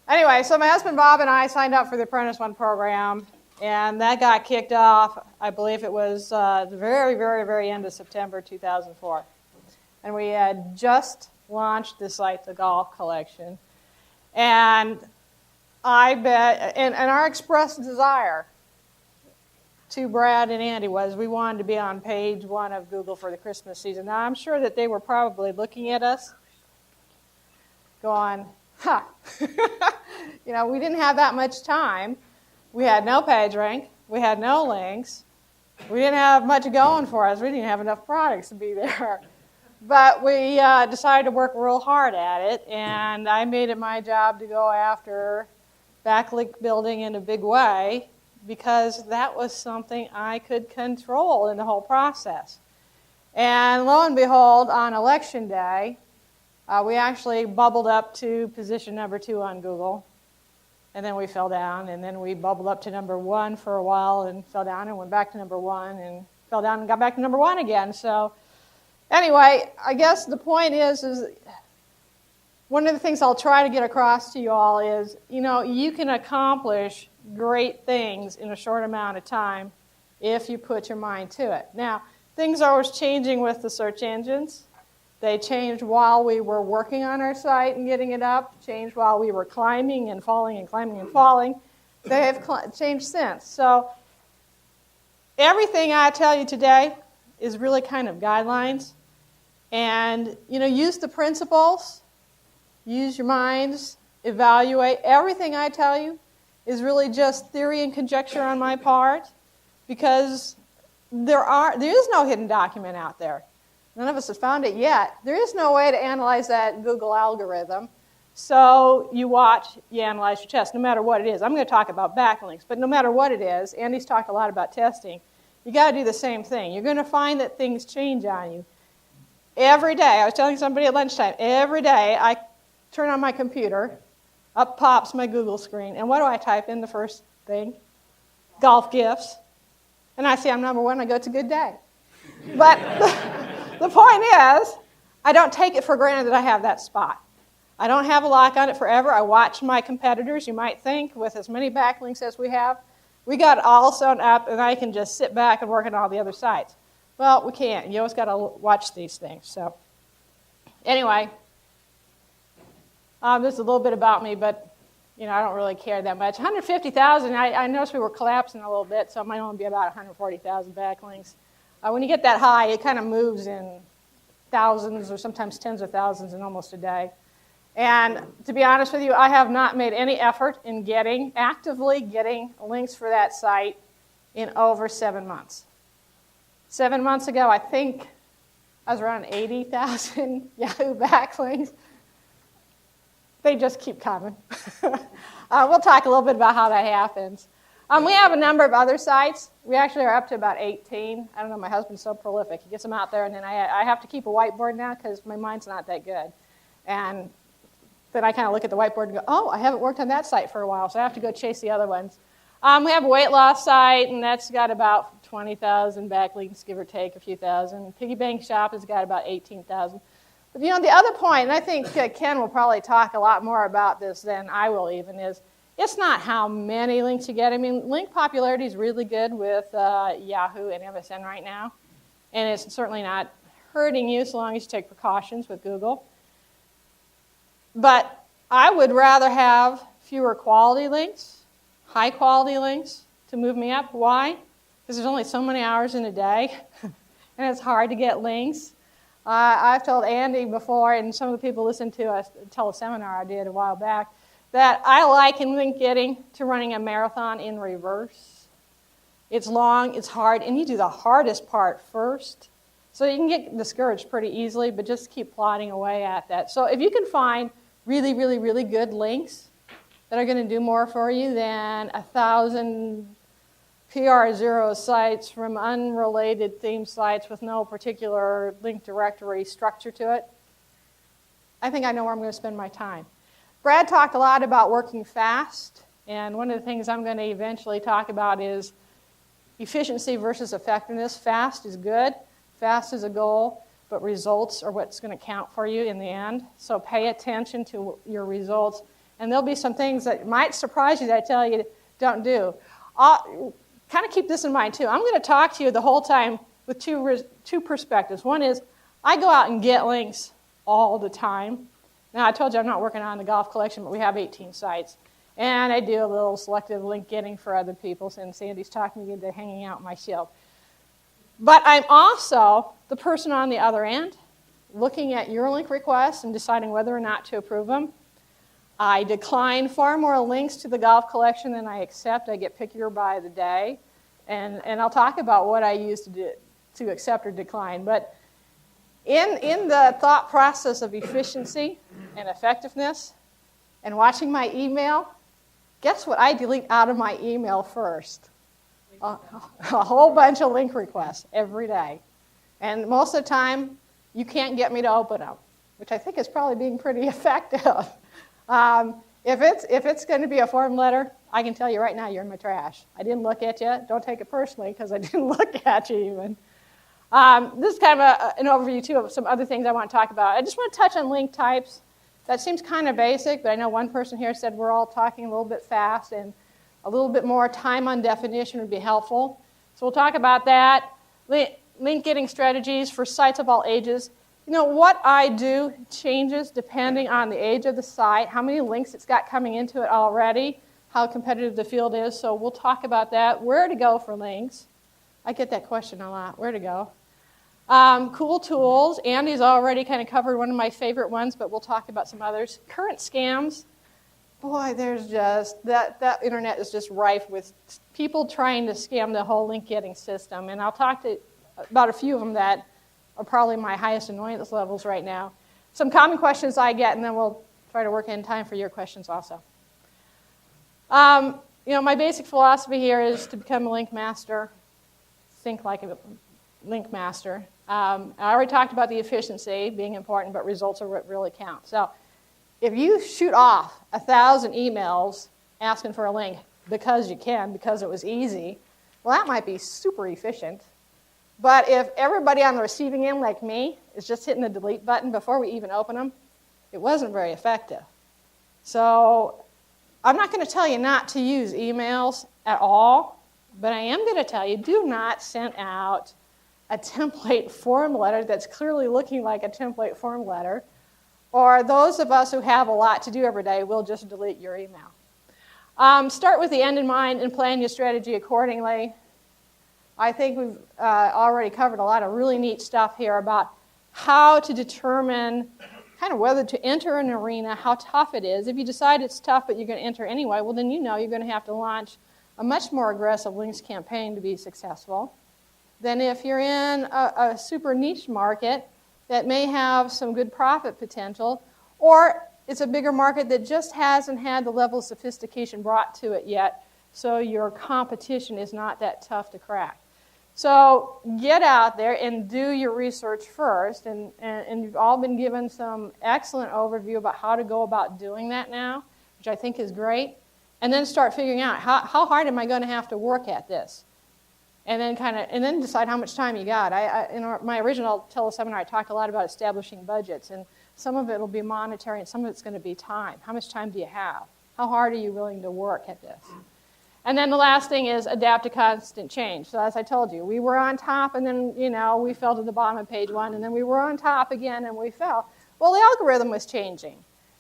Anyway, so my husband Bob and I signed up for the Apprentice One program, and that got kicked off, I believe it was the very, very, very end of September 2004. And we had just launched the site, the Golf Collection. And I bet, and our expressed desire to Brad and Andy was we wanted to be on page 1 of Google for the Christmas season. Now, I'm sure that they were probably looking at us going, huh. You know, we didn't have that much time. We had no page rank. We had no links. We didn't have much going for us. We didn't have enough products to be there. But we decided to work real hard at it, and I made it my job to go after backlink building in a big way because that was something I could control in the whole process. And lo and behold, on election day, we actually bubbled up to position number 2 on Google, and then we fell down, and then we bubbled up to number 1 for a while and fell down and went back to number 1 and fell down and got back to number 1 again. So anyway, I guess the point is one of the things I'll try to get across to you all is, you know, you can accomplish great things in a short amount of time if you put your mind to it. Now, things are always changing with the search engines. They changed while we were working on our site and getting it up, changed while we were climbing and falling and climbing and falling. They have changed since. So everything I tell you today is really kind of guidelines. And, you know, use the principles, use your minds, evaluate. Everything I tell you is really just theory and conjecture on my part because there is no hidden document out there. None of us have found it yet. There is no way to analyze that Google algorithm. So you watch, you analyze your test, no matter what it is. I'm going to talk about backlinks, but no matter what it is, Andy's talked a lot about testing, you got to do the same thing. You're going to find that things change on you. Every day, I was telling somebody at lunchtime, every day I turn on my computer, up pops my Google screen, and what do I type in the first thing? Golf gifts. And I see I'm number 1, I go, it's a good day. But the point is, I don't take it for granted that I have that spot. I don't have a lock on it forever. I watch my competitors. You might think with as many backlinks as we have, we got it all sewn up and I can just sit back and work on all the other sites. Well, we can't. You always got to watch these things. So anyway, this is a little bit about me, but you know I don't really care that much. 150,000, I noticed we were collapsing a little bit, so it might only be about 140,000 backlinks. When you get that high, it kind of moves in thousands or sometimes tens of thousands in almost a day. And to be honest with you, I have not made any effort in actively getting links for that site in over 7 months. 7 months ago, I think I was around 80,000 Yahoo backlinks. They just keep coming. We'll talk a little bit about how that happens. We have a number of other sites. We actually are up to about 18. I don't know, my husband's so prolific. He gets them out there, and then I have to keep a whiteboard now because my mind's not that good. And then I kind of look at the whiteboard and go, oh, I haven't worked on that site for a while, so I have to go chase the other ones. We have a weight loss site, and that's got about 20,000 backlinks, give or take a few thousand. Piggy Bank Shop has got about 18,000. But, you know, the other point, and I think Ken will probably talk a lot more about this than I will even, is it's not how many links you get. I mean, link popularity is really good with Yahoo and MSN right now, and it's certainly not hurting you so long as you take precautions with Google. But I would rather have fewer quality links, high quality links to move me up. Why? Because there's only so many hours in a day, and it's hard to get links. I've told Andy before, and some of the people listened to a teleseminar I did a while back, that I liken link getting to running a marathon in reverse. It's long, it's hard, and you do the hardest part first. So you can get discouraged pretty easily, but just keep plodding away at that. So if you can find really, really, really good links that are going to do more for you than 1,000 PR0 sites from unrelated theme sites with no particular link directory structure to it, I think I know where I'm going to spend my time. Brad talked a lot about working fast, and one of the things I'm going to eventually talk about is efficiency versus effectiveness. Fast is good. Fast is a goal, but results are what's going to count for you in the end. So pay attention to your results And there'll be some things that might surprise you that I tell you don't do. I'll kind of keep this in mind too. I'm going to talk to you the whole time with two perspectives. One is I go out and get links all the time. Now, I told you I'm not working on the golf collection, but we have 18 sites. And I do a little selective link getting for other people, since Sandy's talking me into hanging out my shield. But I'm also the person on the other end, looking at your link requests and deciding whether or not to approve them. I decline far more links to the golf collection than I accept. I get pickier by the day. And I'll talk about what I use to accept or decline. But in the thought process of efficiency and effectiveness and watching my email, guess what I delete out of my email first? A whole bunch of link requests every day. And most of the time, you can't get me to open them, which I think is probably being pretty effective. If it's going to be a form letter, I can tell you right now you're in my trash. I didn't look at you. Don't take it personally, because I didn't look at you even. This is kind of an overview, too, of some other things I want to talk about. I just want to touch on link types. That seems kind of basic, but I know one person here said we're all talking a little bit fast, and a little bit more time on definition would be helpful. So we'll talk about that. Link getting strategies for sites of all ages. You know, what I do changes depending on the age of the site, how many links it's got coming into it already, how competitive the field is. So we'll talk about that. Where to go for links. I get that question a lot. Where to go? Cool tools. Andy's already kind of covered one of my favorite ones, but we'll talk about some others. Current scams. Boy, there's just, that internet is just rife with people trying to scam the whole link-getting system. And I'll talk about a few of them that are probably my highest annoyance levels right now. Some common questions I get, and then we'll try to work in time for your questions also. You know, my basic philosophy here is to become a link master. Think like a link master. I already talked about the efficiency being important, but results are what really count. So if you shoot off 1,000 emails asking for a link because you can, because it was easy, well, that might be super efficient. But if everybody on the receiving end, like me, is just hitting the delete button before we even open them, it wasn't very effective. So I'm not going to tell you not to use emails at all, but I am going to tell you, do not send out a template form letter that's clearly looking like a template form letter, or those of us who have a lot to do every day will just delete your email. Start with the end in mind and plan your strategy accordingly. I think we've already covered a lot of really neat stuff here about how to determine kind of whether to enter an arena, how tough it is. If you decide it's tough but you're going to enter anyway, well, then you know you're going to have to launch a much more aggressive links campaign to be successful than if you're in a super niche market that may have some good profit potential, or it's a bigger market that just hasn't had the level of sophistication brought to it yet, so your competition is not that tough to crack. So get out there and do your research first, and you've all been given some excellent overview about how to go about doing that now, which I think is great, and then start figuring out how hard am I going to have to work at this. And then decide how much time you got. In my original teleseminar, I talk a lot about establishing budgets, and some of it will be monetary, and some of it's going to be time. How much time do you have? How hard are you willing to work at this? And then the last thing is adapt to constant change. So as I told you, we were on top, and then we fell to the bottom of page 1, and then we were on top again, and we fell. Well, the algorithm was changing,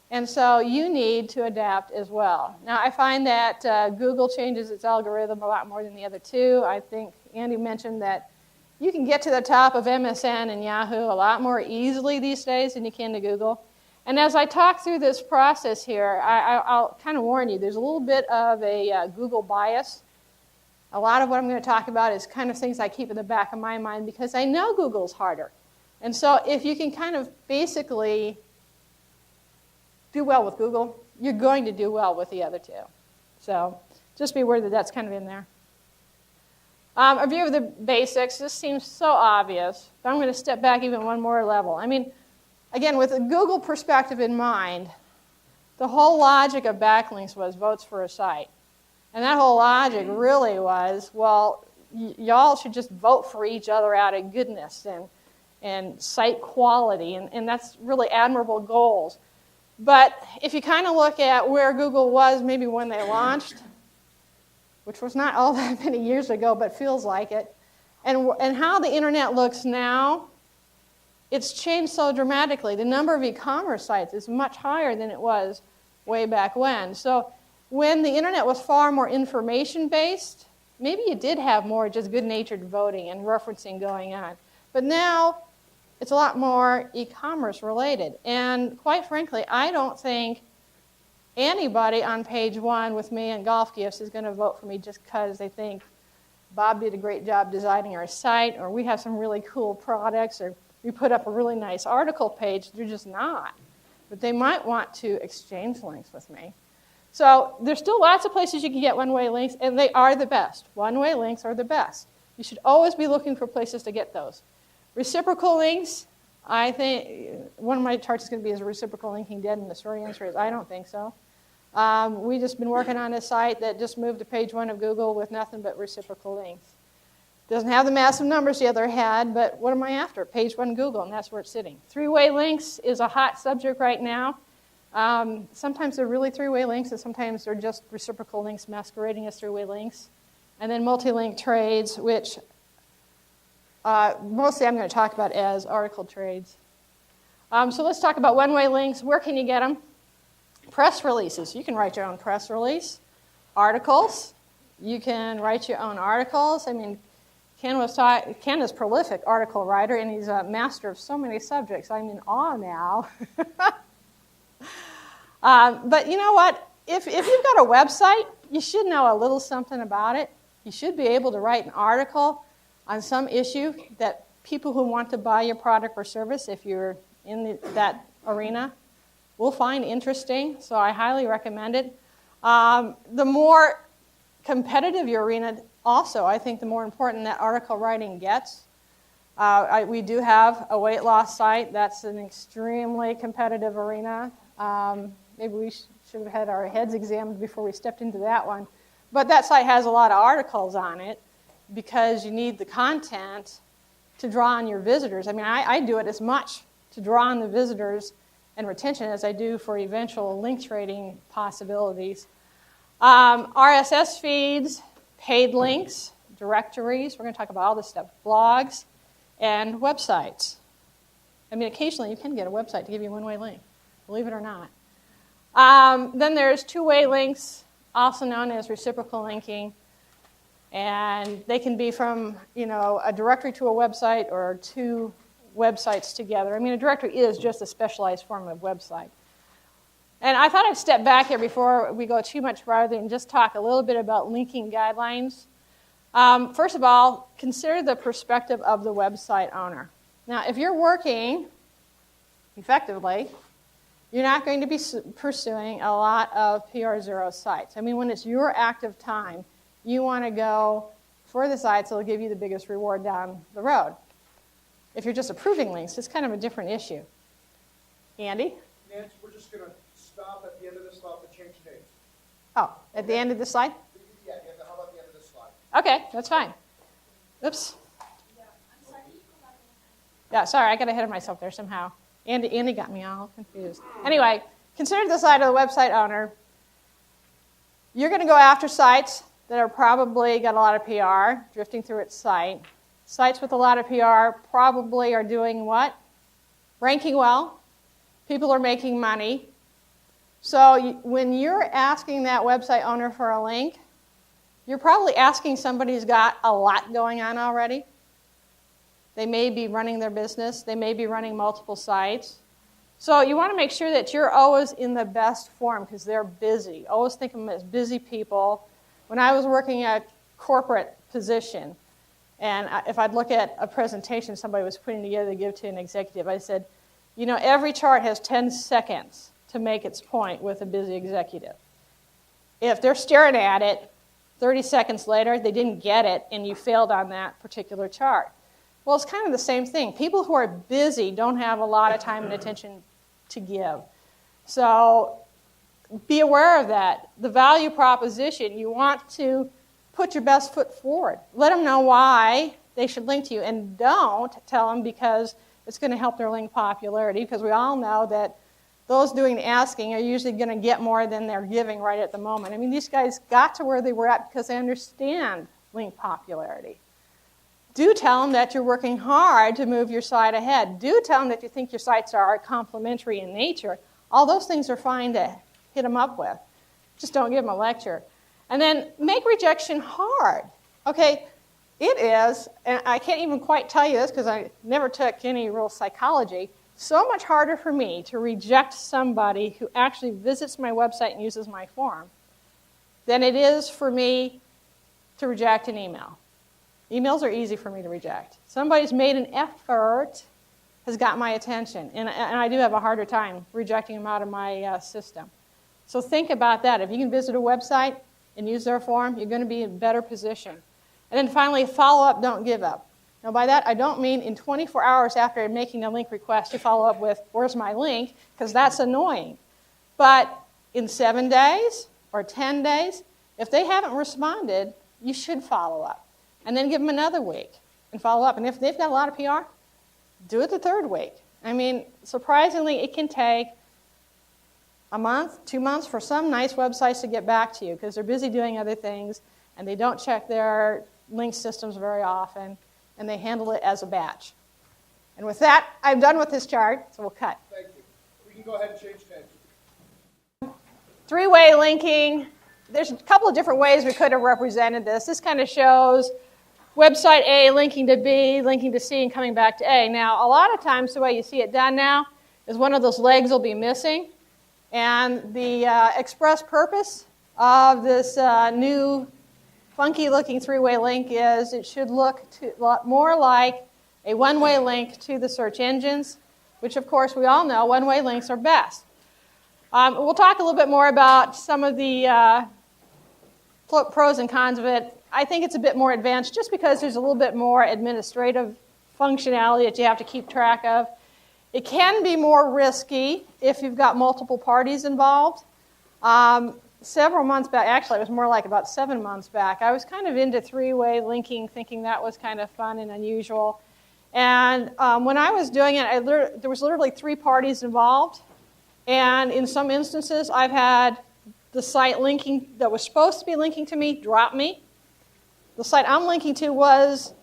and so you need to adapt as well. Now, I find that Google changes its algorithm a lot more than the other two. I think Andy mentioned that you can get to the top of MSN and Yahoo a lot more easily these days than you can to Google. And as I talk through this process here, I'll kind of warn you, there's a little bit of a Google bias. A lot of what I'm going to talk about is kind of things I keep in the back of my mind because I know Google's harder. And so if you can kind of basically do well with Google, you're going to do well with the other two. So just be aware that that's kind of in there. A view of the basics. This seems so obvious, but I'm going to step back even one more level. I mean, again, with a Google perspective in mind, the whole logic of backlinks was votes for a site. And that whole logic really was, well, y'all should just vote for each other out of goodness and site quality, and that's really admirable goals. But if you kind of look at where Google was maybe when they launched, which was not all that many years ago, but feels like it, and how the internet looks now, it's changed so dramatically. The number of e-commerce sites is much higher than it was way back when. So when the internet was far more information-based, maybe you did have more just good-natured voting and referencing going on. But now it's a lot more e-commerce related. And quite frankly, I don't think anybody on page 1 with me and golf gifts is going to vote for me just because they think Bob did a great job designing our site, or we have some really cool products, or we put up a really nice article page. They're just not. But they might want to exchange links with me. So there's still lots of places you can get one-way links, and they are the best. One-way links are the best. You should always be looking for places to get those. Reciprocal links, I think one of my charts is going to be, is reciprocal linking dead? And the short answer is I don't think so. We've just been working on a site that just moved to page 1 of Google with nothing but reciprocal links. Doesn't have the massive numbers the other had, but what am I after? Page 1 Google, and that's where it's sitting. Three-way links is a hot subject right now. Sometimes they're really three-way links, and sometimes they're just reciprocal links masquerading as three-way links. And then multi-link trades, which mostly I'm going to talk about as article trades. So let's talk about one-way links. Where can you get them? Press releases. You can write your own press release. Articles. You can write your own articles. I mean, Ken is a prolific article writer, and he's a master of so many subjects. I'm in awe now. But you know what? If you've got a website, you should know a little something about it. You should be able to write an article on some issue that people who want to buy your product or service, if you're in that arena, will find interesting. So I highly recommend it. The more competitive your arena, also, I think the more important that article writing gets. We do have a weight loss site. That's an extremely competitive arena. Maybe we should have had our heads examined before we stepped into that one. But that site has a lot of articles on it because you need the content to draw on your visitors. I mean, I do it as much to draw on the visitors and retention as I do for eventual link trading possibilities. RSS feeds, paid links, directories. We're going to talk about all this stuff. Blogs and websites. I mean, occasionally you can get a website to give you a one-way link, believe it or not. Then there's two-way links, also known as reciprocal linking. And they can be from, a directory to a website or two websites together. I mean, a directory is just a specialized form of website. And I thought I'd step back here before we go too much farther and just talk a little bit about linking guidelines. First of all, consider the perspective of the website owner. Now, if you're working effectively, you're not going to be pursuing a lot of PR0 sites. I mean, when it's your active time, you want to go for the sites that will give you the biggest reward down the road. If you're just approving links, it's kind of a different issue. Andy? Nancy, we're just going to stop at the end of this slide to change names. Oh, at the end of the slide? Yeah, how about the end of this slide? Okay, that's fine. Oops. Yeah, sorry, I got ahead of myself there somehow. Andy got me all confused. Anyway, consider the side of the website owner. You're going to go after sites that are probably got a lot of PR drifting through its site. Sites with a lot of PR probably are doing what? Ranking well. People are making money. So when you're asking that website owner for a link, you're probably asking somebody who's got a lot going on already. They may be running their business. They may be running multiple sites. So you want to make sure that you're always in the best form because they're busy. Always think of them as busy people. When I was working at a corporate position, and if I'd look at a presentation somebody was putting together to give to an executive, I said, every chart has 10 seconds to make its point with a busy executive. If they're staring at it, 30 seconds later, they didn't get it, and you failed on that particular chart. Well, it's kind of the same thing. People who are busy don't have a lot of time and attention to give. So be aware of that. The value proposition, you want to put your best foot forward. Let them know why they should link to you, and don't tell them because it's going to help their link popularity, because we all know that those doing the asking are usually going to get more than they're giving right at the moment. I mean, these guys got to where they were at because they understand link popularity. Do tell them that you're working hard to move your site ahead. Do tell them that you think your sites are complementary in nature. All those things are fine to hit them up with. Just don't give them a lecture. And then make rejection hard. Okay, it is, and I can't even quite tell you this because I never took any real psychology, so much harder for me to reject somebody who actually visits my website and uses my form than it is for me to reject an email. Emails are easy for me to reject. Somebody's made an effort, has got my attention, and I do have a harder time rejecting them out of my system. So think about that. If you can visit a website and use their form, you're going to be in a better position. And then finally, follow up, don't give up. Now by that, I don't mean in 24 hours after making a link request, you follow up with, where's my link? Because that's annoying. But in 7 days or 10 days, if they haven't responded, you should follow up. And then give them another week and follow up. And if they've got a lot of PR, do it the third week. I mean, surprisingly, it can take a month, 2 months for some nice websites to get back to you because they're busy doing other things and they don't check their link systems very often and they handle it as a batch. And with that, I'm done with this chart, so we'll cut. Thank you. We can go ahead and change tabs. Three-way linking. There's a couple of different ways we could have represented this. This kind of shows website A linking to B, linking to C, and coming back to A. Now, a lot of times the way you see it done now is one of those legs will be missing. And the express purpose of this new funky-looking three-way link is it should look more like a one-way link to the search engines, which, of course, we all know one-way links are best. We'll talk a little bit more about some of the pros and cons of it. I think it's a bit more advanced just because there's a little bit more administrative functionality that you have to keep track of. It can be more risky if you've got multiple parties involved. Several months back, actually it was more like about 7 months back, I was kind of into three-way linking, thinking that was kind of fun and unusual. And when I was doing it, there was literally 3 parties involved. And in some instances, I've had the site linking that was supposed to be linking to me drop me. The site I'm linking to was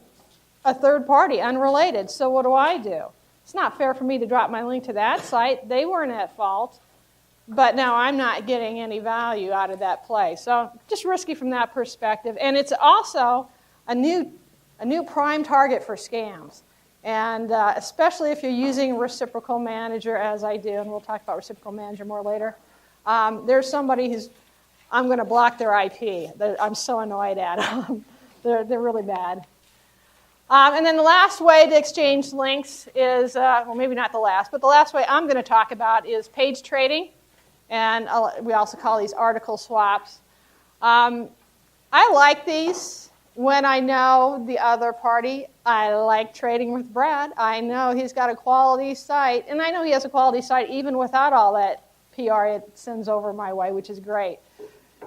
a third party, unrelated. So what do? It's not fair for me to drop my link to that site. They weren't at fault. But now I'm not getting any value out of that play. So just risky from that perspective. And it's also a new prime target for scams. And especially if you're using Reciprocal Manager, as I do, and we'll talk about Reciprocal Manager more later. There's somebody who's, I'm going to block their IP. I'm so annoyed at them. They're really bad. And then the last way to exchange links is, well, maybe not the last, but the last way I'm going to talk about is page trading. And we also call these article swaps. I like these when I know the other party. I like trading with Brad. I know he's got a quality site, and I know he has a quality site even without all that PR it sends over my way, which is great.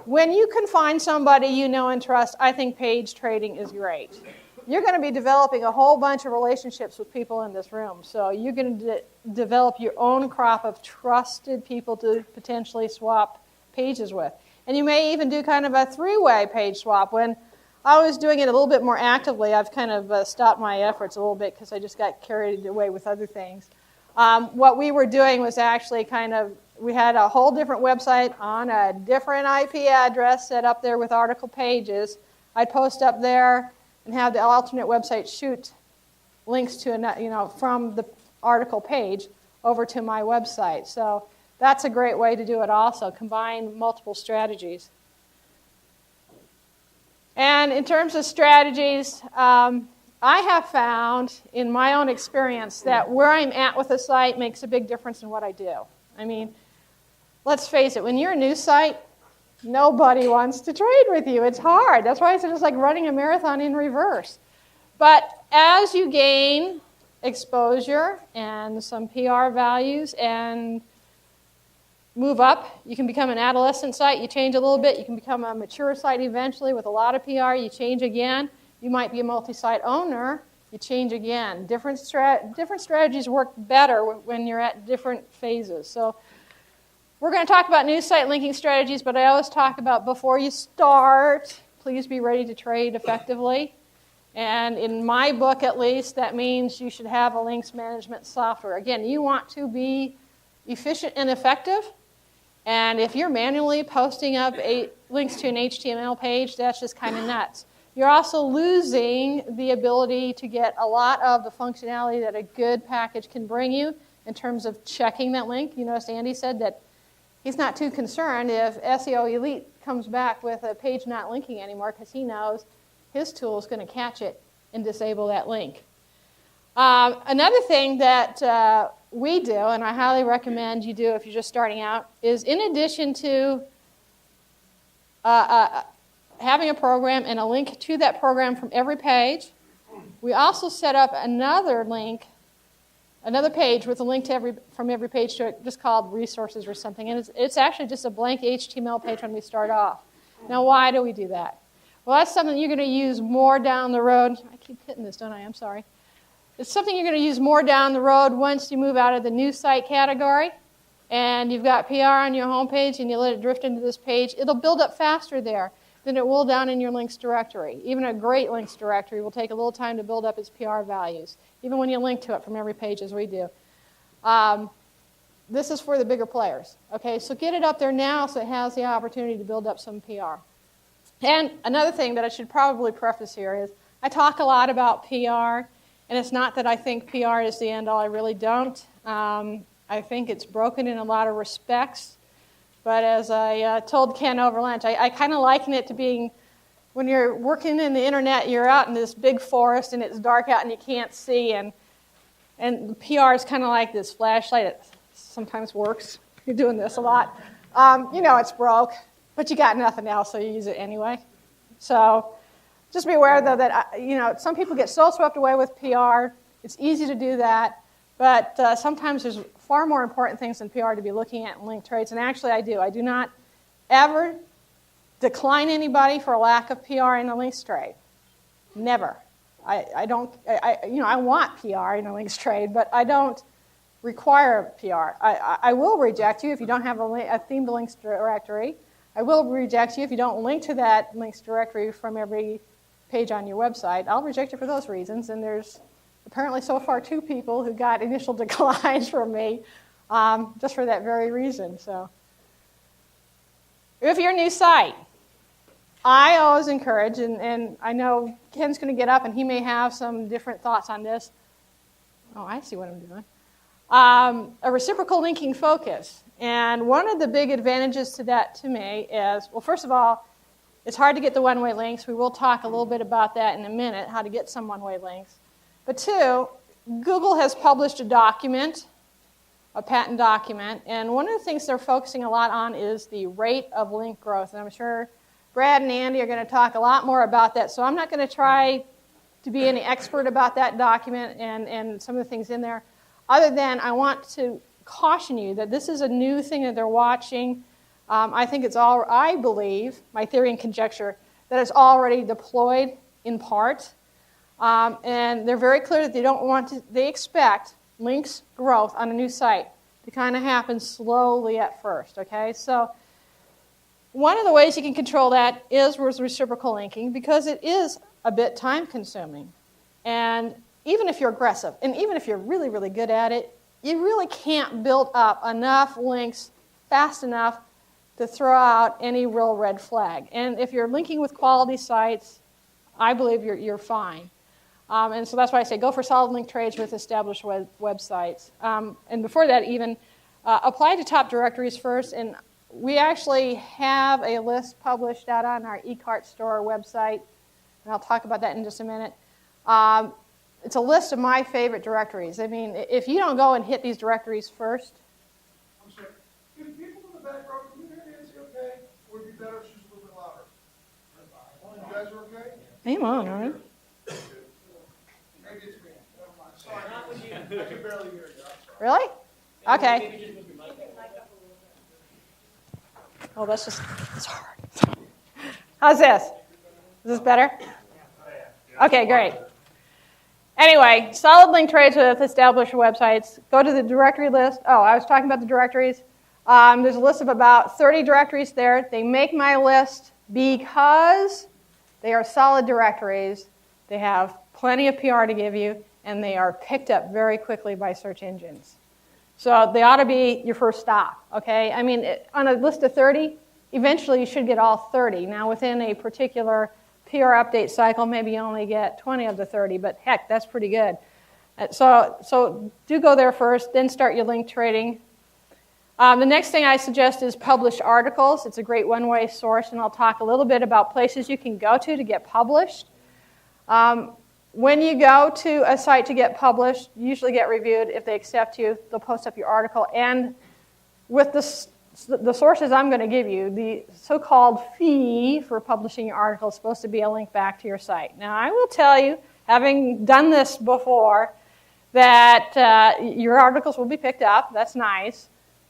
When you can find somebody you know and trust, I think page trading is great. You're going to be developing a whole bunch of relationships with people in this room. So you're going to develop your own crop of trusted people to potentially swap pages with. And you may even do kind of a three-way page swap. When I was doing it a little bit more actively, I've kind of stopped my efforts a little bit because I just got carried away with other things. What we were doing was actually we had a whole different website on a different IP address set up there with article pages. I'd post up there and have the alternate website shoot links to from the article page over to my website. So that's a great way to do it also, combine multiple strategies. And in terms of strategies, I have found in my own experience that where I'm at with a site makes a big difference in what I do. I mean, let's face it, when you're a new site, nobody wants to trade with you. It's hard. That's why it's just like running a marathon in reverse. But as you gain exposure and some PR values and move up, you can become an adolescent site. You change a little bit. You can become a mature site eventually with a lot of PR. You change again. You might be a multi-site owner. You change again. Different strategies work better when you're at different phases. So We're going to talk about news site linking strategies, but I always talk about before you start, please be ready to trade effectively. And in my book, at least, that means you should have a links management software. Again, you want to be efficient and effective. And if you're manually posting up links to an HTML page, that's just kind of nuts. You're also losing the ability to get a lot of the functionality that a good package can bring you in terms of checking that link. You notice Andy said that he's not too concerned if SEO Elite comes back with a page not linking anymore because he knows his tool is going to catch it and disable that link. Another thing that we do, and I highly recommend you do if you're just starting out, is in addition to having a program and a link to that program from every page, we also set up another page with a link to from every page to it, just called resources or something. And it's actually just a blank HTML page when we start off. Now, why do we do that? Well, that's something you're going to use more down the road. I keep hitting this, don't I? I'm sorry. It's something you're going to use more down the road once you move out of the news site category and you've got PR on your home page and you let it drift into this page. It'll build up faster there than it will down in your links directory. Even a great links directory will take a little time to build up its PR values, even when you link to it from every page as we do. This is for the bigger players. Okay, so get it up there now so it has the opportunity to build up some PR. And another thing that I should probably preface here is I talk a lot about PR, and it's not that I think PR is the end all. I really don't. I think it's broken in a lot of respects. But as I told Ken over lunch, I kind of liken it to being when you're working in the internet, you're out in this big forest and it's dark out and you can't see. And PR is kind of like this flashlight. It sometimes works. You're doing this a lot. You know it's broke. But you got nothing else, so you use it anyway. So just be aware, though, that some people get so swept away with PR. It's easy to do that. But sometimes there's far more important things than PR to be looking at in link trades. And actually, I do. I do not ever decline anybody for a lack of PR in a links trade. Never. I want PR in a links trade, but I don't require PR. I will reject you if you don't have a themed links directory. I will reject you if you don't link to that links directory from every page on your website. I'll reject you for those reasons, and there's apparently so far 2 people who got initial declines from me just for that very reason. So, if you're a new site, I always encourage, and I know Ken's going to get up and he may have some different thoughts on this. Oh, I see what I'm doing. A reciprocal linking focus. And one of the big advantages to that to me is, well, first of all, it's hard to get the one-way links. We will talk a little bit about that in a minute, how to get some one-way links. But 2, Google has published a document, a patent document, and one of the things they're focusing a lot on is the rate of link growth. And I'm sure Brad and Andy are going to talk a lot more about that, so I'm not going to try to be any expert about that document and some of the things in there, other than I want to caution you that this is a new thing that they're watching. I think I believe, my theory and conjecture, that it's already deployed in part. And they're very clear that they expect links growth on a new site to kind of happen slowly at first, okay? So one of the ways you can control that is with reciprocal linking because it is a bit time consuming. And even if you're aggressive, and even if you're really, really good at it, you really can't build up enough links fast enough to throw out any real red flag. And if you're linking with quality sites, I believe you're fine. And so that's why I say go for solid link trades with established websites. And before that, even apply to top directories first. And we actually have a list published out on our eCart store website, and I'll talk about that in just a minute. It's a list of my favorite directories. I mean, if you don't go and hit these directories first. I'm sorry. Can people in the back row, can you hear Nancy okay? Or would it be better if she's a little bit louder? You guys are okay? Aim on, all right. Maybe it's me. Never mind. Sorry. Not with you. I can barely hear you. I'm sorry. Really? Okay. Oh, it's hard. How's this? Is this better? Okay, great. Anyway, solid link trades with established websites. Go to the directory list. Oh, I was talking about the directories. There's a list of about 30 directories there. They make my list because they are solid directories. They have plenty of PR to give you, and they are picked up very quickly by search engines. So they ought to be your first stop, okay? I mean, on a list of 30, eventually you should get all 30. Now, within a particular PR update cycle, maybe you only get 20 of the 30, but heck, that's pretty good. So do go there first, then start your link trading. The next thing I suggest is published articles. It's a great one-way source, and I'll talk a little bit about places you can go to get published. When you go to a site to get published, you usually get reviewed. If they accept you, they'll post up your article. And with the sources I'm going to give you, the so-called fee for publishing your article is supposed to be a link back to your site. Now, I will tell you, having done this before, that your articles will be picked up. That's nice.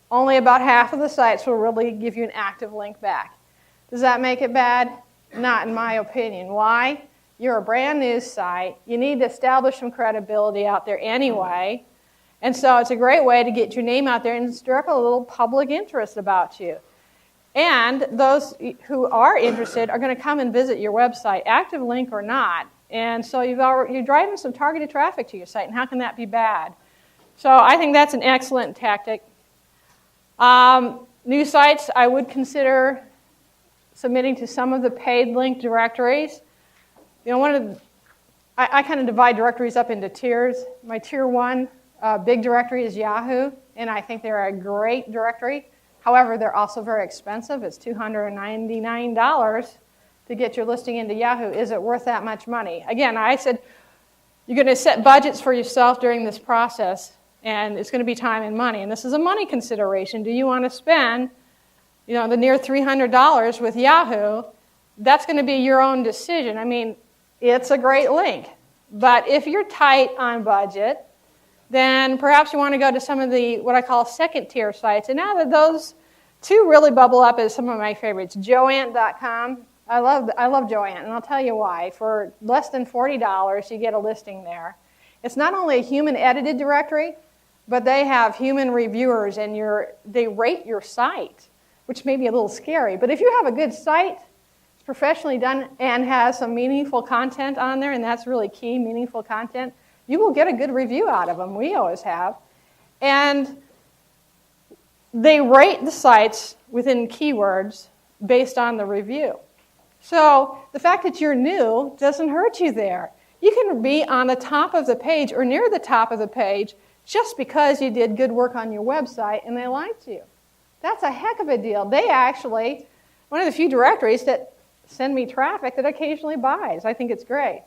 Only about half of the sites will really give you an active link back. Does that make it bad? Not in my opinion. Why? You're a brand new site. You need to establish some credibility out there anyway. And so it's a great way to get your name out there and stir up a little public interest about you. And those who are interested are going to come and visit your website, active link or not. And so you're driving some targeted traffic to your site, and how can that be bad? So I think that's an excellent tactic. New sites, I would consider submitting to some of the paid link directories. You know, I kind of divide directories up into tiers. My tier 1 big directory is Yahoo, and I think they're a great directory. However, they're also very expensive. It's $299 to get your listing into Yahoo. Is it worth that much money? Again, I said you're going to set budgets for yourself during this process, and it's going to be time and money. And this is a money consideration. Do you want to spend, the near $300 with Yahoo? That's going to be your own decision. I mean, it's a great link. But if you're tight on budget, then perhaps you want to go to some of the, what I call second-tier sites. And now that those two really bubble up as some of my favorites. Joant.com. I love Joant, and I'll tell you why. For less than $40, you get a listing there. It's not only a human-edited directory, but they have human reviewers, and they rate your site, which may be a little scary. But if you have a good site, it's professionally done, and has some meaningful content on there, and that's really key, meaningful content, you will get a good review out of them. We always have. And they rate the sites within keywords based on the review. So the fact that you're new doesn't hurt you there. You can be on the top of the page or near the top of the page just because you did good work on your website and they liked you. That's a heck of a deal. They actually, one of the few directories that send me traffic that occasionally buys. I think it's great.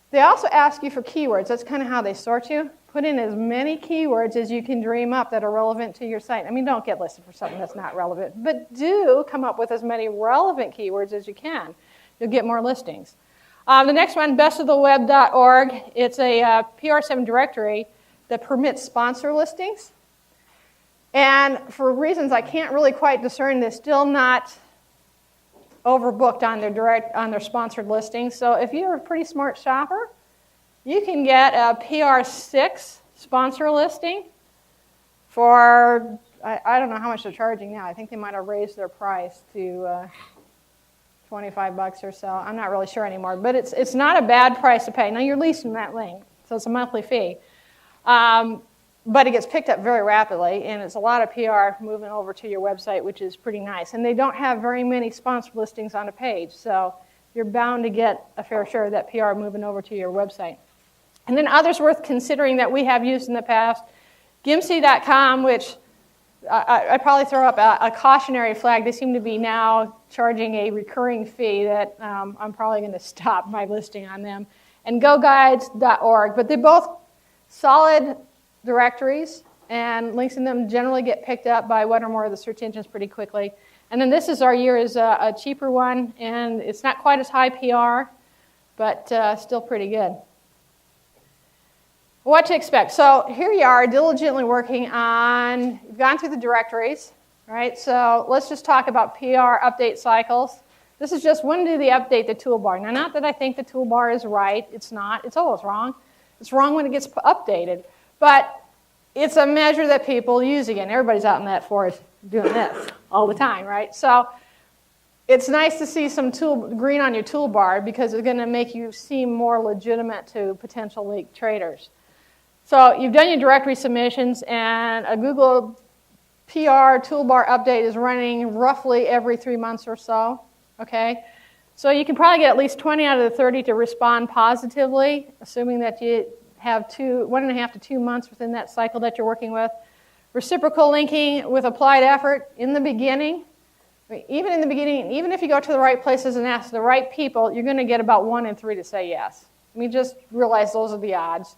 They also ask you for keywords. That's kind of how they sort you. Put in as many keywords as you can dream up that are relevant to your site. I mean, don't get listed for something that's not relevant, but do come up with as many relevant keywords as you can. You'll get more listings. The next one, bestoftheweb.org. It's a PR7 directory that permits sponsor listings. And for reasons I can't really quite discern, they're still not overbooked on their sponsored listings. So if you're a pretty smart shopper, you can get a PR6 sponsor listing for, I don't know how much they're charging now. I think they might have raised their price to $25 or so. I'm not really sure anymore. But it's not a bad price to pay. Now, you're leasing that link, so it's a monthly fee. But it gets picked up very rapidly, and it's a lot of PR moving over to your website, which is pretty nice. And they don't have very many sponsored listings on a page, so you're bound to get a fair share of that PR moving over to your website. And then others worth considering that we have used in the past, Gimsy.com, which I probably throw up a cautionary flag. They seem to be now charging a recurring fee that I'm probably going to stop my listing on them. And GoGuides.org, but they're both solid directories, and links in them generally get picked up by one or more of the search engines pretty quickly. And then this is a cheaper one, and it's not quite as high PR, but still pretty good. What to expect? So here you are, diligently working on, you've gone through the directories, right? So let's just talk about PR update cycles. This is just when do they update the toolbar. Now, not that I think the toolbar is right. It's not. It's always wrong. It's wrong when it gets updated. But it's a measure that people use again. Everybody's out in that forest doing this all the time, right? So it's nice to see some green on your toolbar because it's going to make you seem more legitimate to potential link traders. So you've done your directory submissions, and a Google PR toolbar update is running roughly every 3 months or so, okay? So you can probably get at least 20 out of the 30 to respond positively, assuming that you have 1.5 to 2 months within that cycle that you're working with. Reciprocal linking with applied effort in the beginning. Even in the beginning, even if you go to the right places and ask the right people, you're going to get about 1 in 3 to say yes. I mean, just realize those are the odds.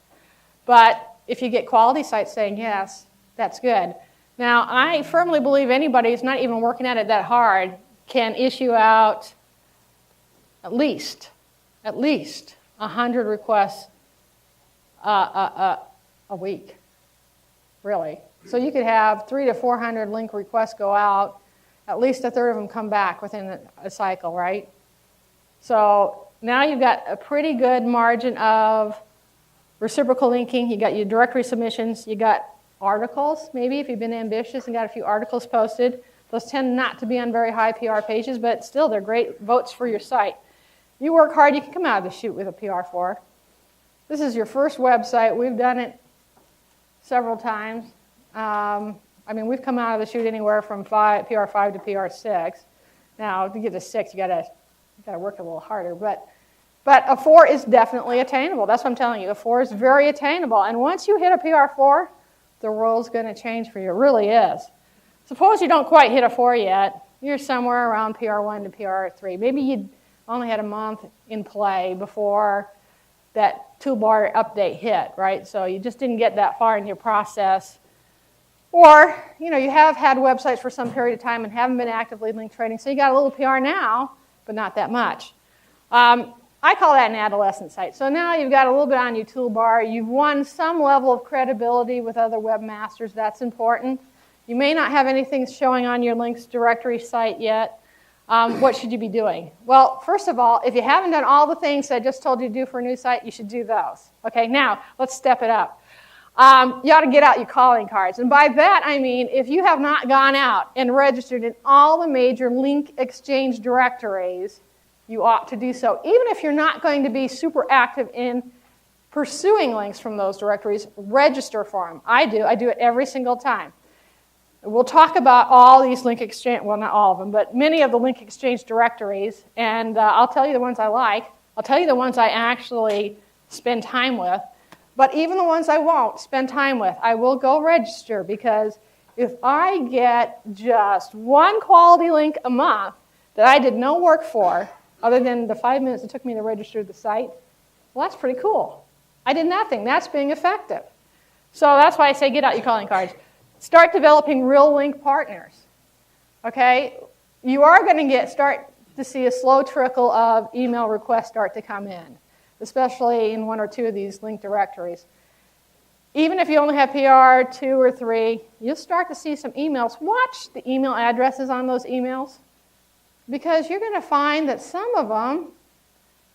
But if you get quality sites saying yes, that's good. Now, I firmly believe anybody who's not even working at it that hard can issue out at least 100 requests a week, really. So you could have 300 to 400 link requests go out. At least a third of them come back within a cycle, right? So now you've got a pretty good margin of reciprocal linking. You got your directory submissions. You got articles, maybe, if you've been ambitious and got a few articles posted. Those tend not to be on very high PR pages, but still, they're great votes for your site. You work hard, you can come out of the chute with a PR4. This is your first website. We've done it several times. I mean, we've come out of the chute anywhere from PR5 to PR6. Now, to get to 6, you gotta work a little harder. But a 4 is definitely attainable. That's what I'm telling you. A 4 is very attainable. And once you hit a PR4, the world's going to change for you. It really is. Suppose you don't quite hit a 4 yet. You're somewhere around PR1 to PR3. Maybe you only had a month in play before that toolbar update hit, right? So you just didn't get that far in your process. Or, you have had websites for some period of time and haven't been actively link trading, so you got a little PR now, but not that much. I call that an adolescent site. So now you've got a little bit on your toolbar. You've won some level of credibility with other webmasters. That's important. You may not have anything showing on your links directory site yet. What should you be doing? Well, first of all, if you haven't done all the things I just told you to do for a new site, you should do those. Okay, now let's step it up. You ought to get out your calling cards. And by that, I mean if you have not gone out and registered in all the major link exchange directories, you ought to do so. Even if you're not going to be super active in pursuing links from those directories, register for them. I do it every single time. We'll talk about all these link exchange, well, not all of them, but many of the link exchange directories, and I'll tell you the ones I like. I'll tell you the ones I actually spend time with. But even the ones I won't spend time with, I will go register, because if I get just one quality link a month that I did no work for, other than the 5 minutes it took me to register the site, well, that's pretty cool. I did nothing. That's being effective. So that's why I say get out your calling cards. Start developing real link partners. Okay? You are going to start to see a slow trickle of email requests start to come in, especially in 1 or 2 of these link directories. Even if you only have PR 2 or 3, you'll start to see some emails. Watch the email addresses on those emails, because you're going to find that some of them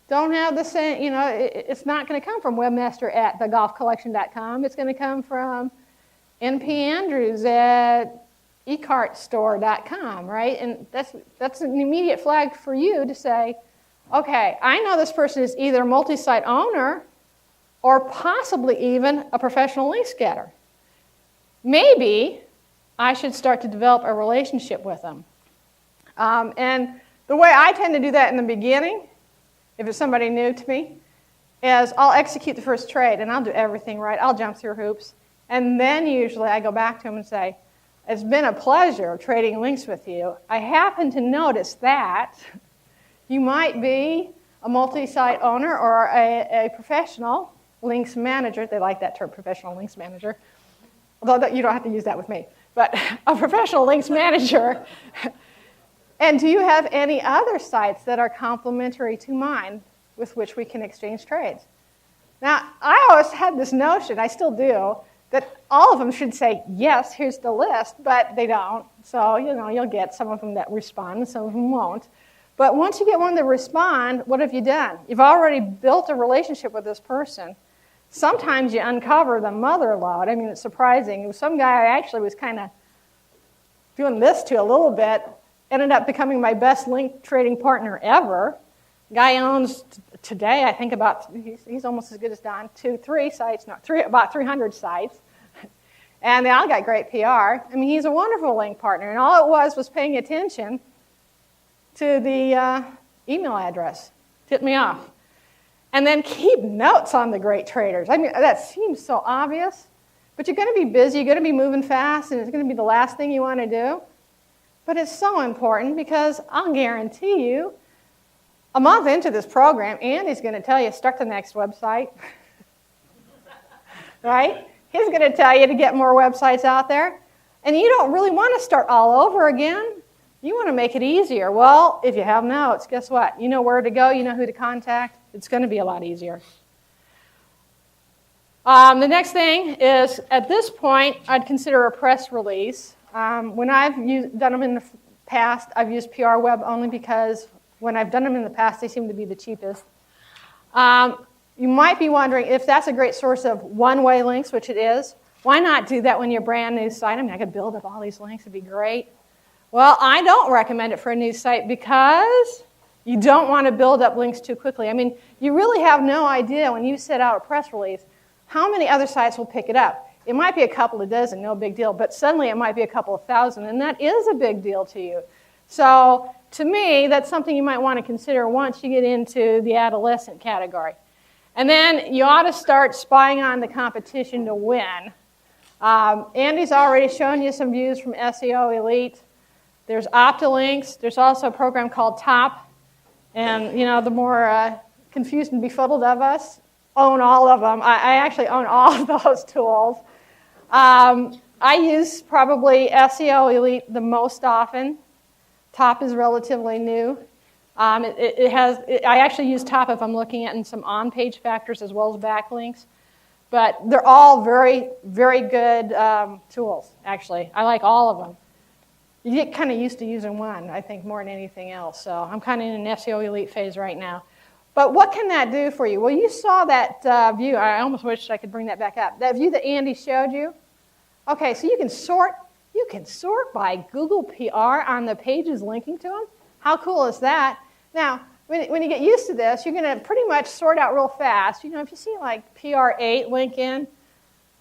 don't have the same, it's not going to come from webmaster@thegolfcollection.com. It's going to come from npandrews@ecartstore.com, right? And that's an immediate flag for you to say, okay, I know this person is either a multi-site owner or possibly even a professional link getter. Maybe I should start to develop a relationship with them. And the way I tend to do that in the beginning, if it's somebody new to me, is I'll execute the first trade and I'll do everything right. I'll jump through hoops. And then usually I go back to them and say, it's been a pleasure trading links with you. I happen to notice that you might be a multi-site owner or a professional links manager. They like that term, professional links manager. Although you don't have to use that with me. But a professional links manager. And do you have any other sites that are complementary to mine with which we can exchange trades? Now, I always had this notion, I still do, that all of them should say, yes, here's the list, but they don't. So, you'll get some of them that respond and some of them won't. But once you get one that respond, what have you done? You've already built a relationship with this person. sometimes you uncover the mother lode. I mean, it's surprising. Some guy I actually was kind of doing this to a little bit, ended up becoming my best link trading partner ever. Guy owns today, I think he's almost as good as Don, about 300 sites. And they all got great PR. I mean, he's a wonderful link partner. And all it was paying attention to the email address. Tipped me off. And then keep notes on the great traders. I mean, that seems so obvious. But you're going to be busy, you're going to be moving fast, and it's going to be the last thing you want to do. But it's so important because I'll guarantee you, a month into this program, Andy's going to tell you, start the next website. Right? He's going to tell you to get more websites out there. And you don't really want to start all over again. You want to make it easier. Well, if you have notes, guess what? You know where to go, you know who to contact. It's going to be a lot easier. The next thing is, at this point, I'd consider a press release. When I've done them in the past, I've used PR Web only because when I've done them in the past, they seem to be the cheapest. You might be wondering if that's a great source of one-way links, which it is. Why not do that when you're a brand new site? I mean, I could build up all these links. It'd be great. Well, I don't recommend it for a new site because you don't want to build up links too quickly. I mean, you really have no idea when you set out a press release how many other sites will pick it up. It might be a couple of dozen, no big deal, but suddenly it might be a couple of thousand, and that is a big deal to you. So to me, that's something you might want to consider once you get into the adolescent category. And then you ought to start spying on the competition to win. Andy's already shown you some views from SEO Elite. There's Optilinks. There's also a program called Top. And, you know, the more confused and befuddled of us own all of them. I actually own all of those tools. I use probably SEO Elite the most often. Top is relatively new. I actually use Top if I'm looking at some on-page factors as well as backlinks. But they're all very, very good tools, actually. I like all of them. You get kind of used to using one, I think, more than anything else. So I'm kind of in an SEO Elite phase right now. But what can that do for you? Well, you saw that view. I almost wish I could bring that back up. That view that Andy showed you. Okay, so you can sort by Google PR on the pages linking to them. How cool is that? Now, when you get used to this, you're going to pretty much sort out real fast. You know, if you see like PR8 link in,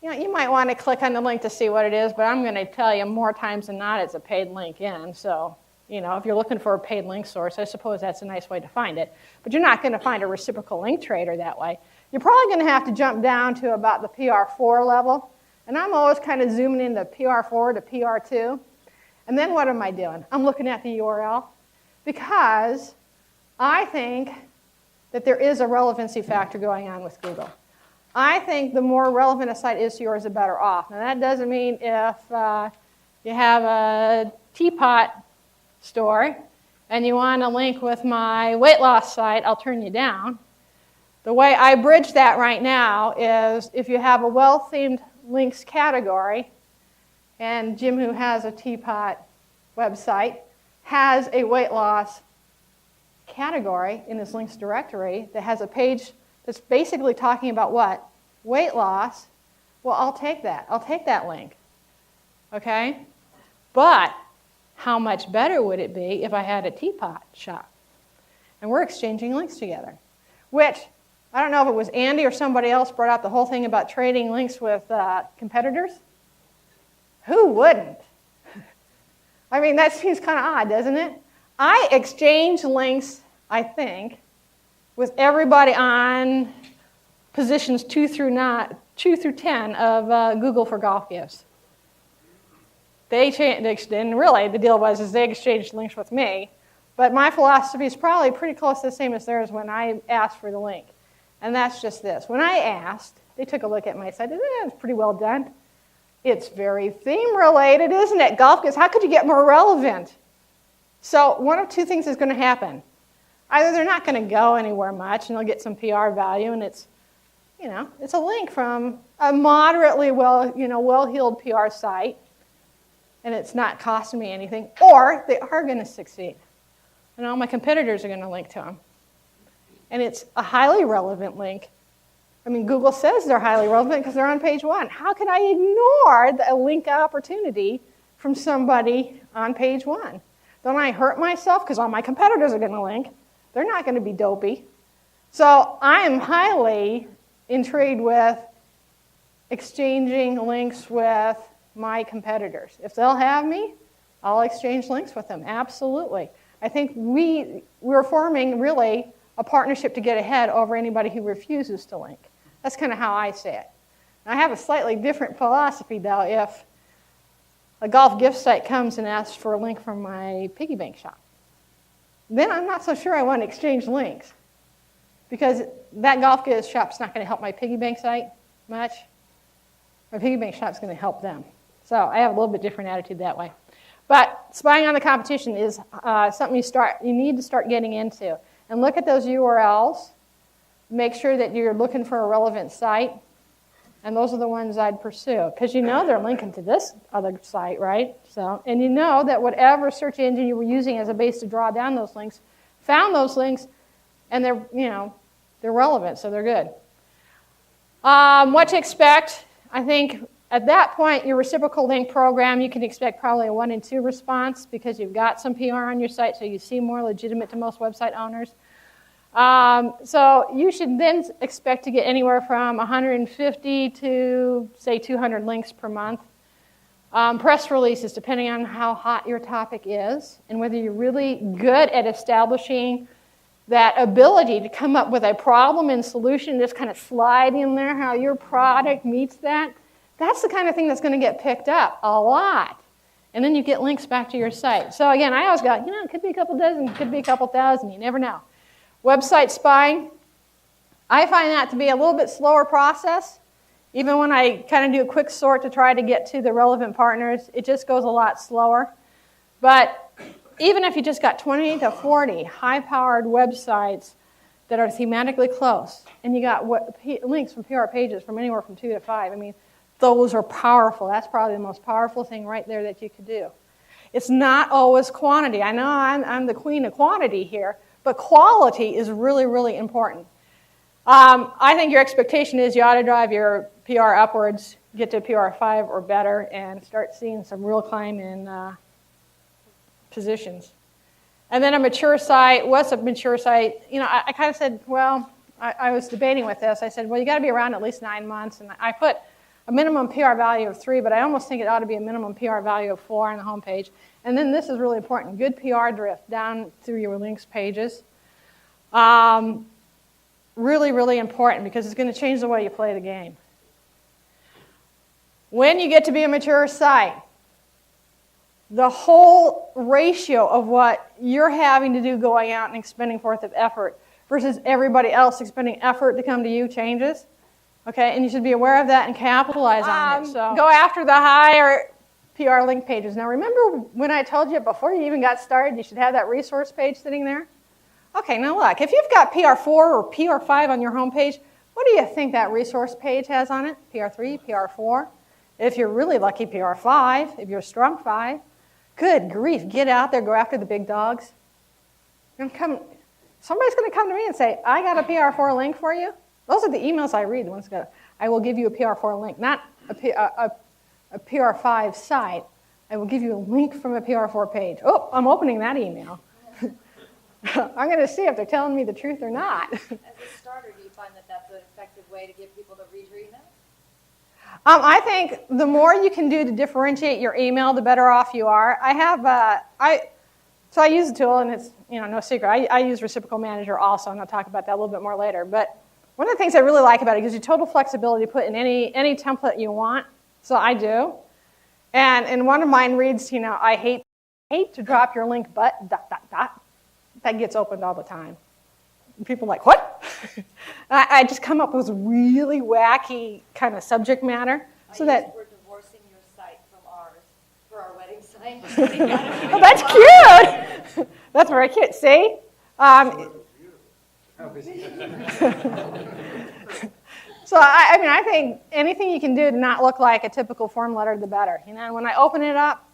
you know, you might want to click on the link to see what it is, but I'm going to tell you more times than not it's a paid link in. So, you know, if you're looking for a paid link source, I suppose that's a nice way to find it. But you're not going to find a reciprocal link trader that way. You're probably going to have to jump down to about the PR4 level. And I'm always kind of zooming into PR4 to PR2. And then what am I doing? I'm looking at the URL because I think that there is a relevancy factor going on with Google. I think the more relevant a site is to yours, the better off. Now, that doesn't mean if you have a teapot store and you want to link with my weight loss site, I'll turn you down. The way I bridge that right now is if you have a well-themed links category, and Jim, who has a teapot website, has a weight loss category in his links directory that has a page that's basically talking about what? Weight loss. Well, I'll take that. I'll take that link. Okay? But how much better would it be if I had a teapot shop? And we're exchanging links together. Which, I don't know if it was Andy or somebody else brought out the whole thing about trading links with competitors. Who wouldn't? I mean, that seems kind of odd, doesn't it? I exchange links, I think, with everybody on positions 2 through 10 of Google for Golf Gifts. And really, the deal was they exchanged links with me, but my philosophy is probably pretty close to the same as theirs when I asked for the link. And that's just this. When I asked, they took a look at my site. It's pretty well done. It's very theme-related, isn't it? Golf Gifts, how could you get more relevant? So one of two things is going to happen. Either they're not going to go anywhere much, and they'll get some PR value, and it's a link from a moderately well-heeled PR site, and it's not costing me anything, or they are going to succeed. And all my competitors are going to link to them. And it's a highly relevant link I mean, Google says they're highly relevant because they're on page 1. How could I ignore a link opportunity from somebody on page 1? Don't I hurt myself because all my competitors are going to link? They're not going to be dopey. So I am highly intrigued with exchanging links with my competitors. If they'll have me, I'll exchange links with them, absolutely. I think we're forming really a partnership to get ahead over anybody who refuses to link. That's kind of how I see it. I have a slightly different philosophy, though. If a golf gift site comes and asks for a link from my piggy bank shop, then I'm not so sure I want to exchange links, because that golf gift shop's not going to help my piggy bank site much. My piggy bank shop's going to help them. So I have a little bit different attitude that way. But spying on the competition is something you need to start getting into. And look at those URLs. Make sure that you're looking for a relevant site. And those are the ones I'd pursue. Because you know they're linking to this other site, right? And you know that whatever search engine you were using as a base to draw down those links found those links, and they're relevant, so they're good. What to expect? I think at that point, your reciprocal link program, you can expect probably a 1 in 2 response because you've got some PR on your site, so you seem more legitimate to most website owners. So you should then expect to get anywhere from 150 to, say, 200 links per month. Press releases, depending on how hot your topic is and whether you're really good at establishing that ability to come up with a problem and solution, just kind of slide in there how your product meets that. That's the kind of thing that's going to get picked up a lot. And then you get links back to your site. So again, I always go, it could be a couple dozen, it could be a couple thousand, you never know. Website spying, I find that to be a little bit slower process. Even when I kind of do a quick sort to try to get to the relevant partners, it just goes a lot slower. But even if you just got 20 to 40 high-powered websites that are thematically close, and you got links from PR pages from anywhere from 2 to 5, I mean, those are powerful. That's probably the most powerful thing right there that you could do. It's not always quantity. I know I'm the queen of quantity here, but quality is really, really important. I think your expectation is you ought to drive your PR upwards, get to a PR 5 or better, and start seeing some real climb in positions. And then a mature site. What's a mature site? I kind of said, I was debating with this. I said, you got to be around at least 9 months. And I put a minimum PR value of 3, but I almost think it ought to be a minimum PR value of 4 on the home page. And then this is really important, good PR drift down through your links pages. Really, really important because it's going to change the way you play the game. When you get to be a mature site, the whole ratio of what you're having to do going out and expending forth of effort versus everybody else expending effort to come to you changes. Okay, and you should be aware of that and capitalize on it. So go after the higher PR link pages. Now remember when I told you before you even got started you should have that resource page sitting there? Okay, now look, if you've got PR4 or PR5 on your home page, what do you think that resource page has on it? PR3, PR4? If you're really lucky, PR5, if you're a strong 5. Good grief, get out there, go after the big dogs. Somebody's going to come to me and say, I got a PR4 link for you. Those are the emails I read. The ones that I will give you a PR4 link, not a PR5 site. I will give you a link from a PR4 page. Oh, I'm opening that email. I'm going to see if they're telling me the truth or not. As a starter, do you find that that's an effective way to get people to read your email? I think the more you can do to differentiate your email, the better off you are. So I use a tool, and it's no secret. I use Reciprocal Manager also, and I'll talk about that a little bit more later. But one of the things I really like about it gives you total flexibility to put in any template you want. So I do. And one of mine reads, I hate to drop your link, but ... That gets opened all the time. And people are like, what? I just come up with really wacky kind of subject matter. So that we're divorcing your site from ours for our wedding site. Oh, that's cute. That's very cute. See? So I think anything you can do to not look like a typical form letter, the better. When I open it up,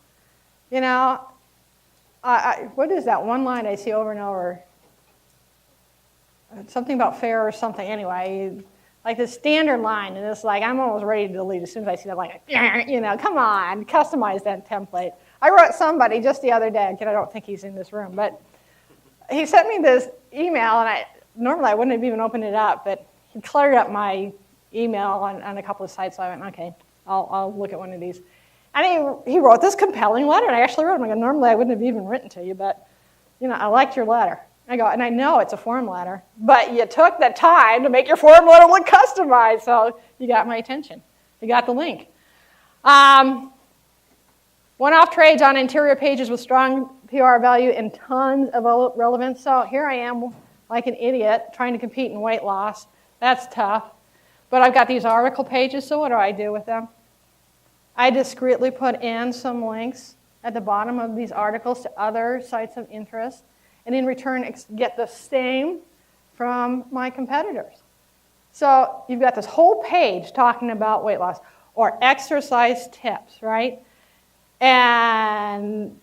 what is that one line I see over and over? Something about fair or something. Anyway, like the standard line, and it's like I'm almost ready to delete as soon as I see that line. Come on, customize that template. I wrote somebody just the other day, again, I don't think he's in this room, but he sent me this email, and normally I wouldn't have even opened it up, but he cluttered up my email on a couple of sites, so I went, okay, I'll look at one of these. And he wrote this compelling letter, and I actually wrote him. I go, normally I wouldn't have even written to you, but I liked your letter. I go, and I know it's a form letter, but you took the time to make your form letter look customized, so you got my attention. You got the link. One-off trades on interior pages with strong PR value and tons of relevance. So here I am, like an idiot, trying to compete in weight loss. That's tough. But I've got these article pages, so what do I do with them? I discreetly put in some links at the bottom of these articles to other sites of interest, and in return get the same from my competitors. So you've got this whole page talking about weight loss or exercise tips, right? And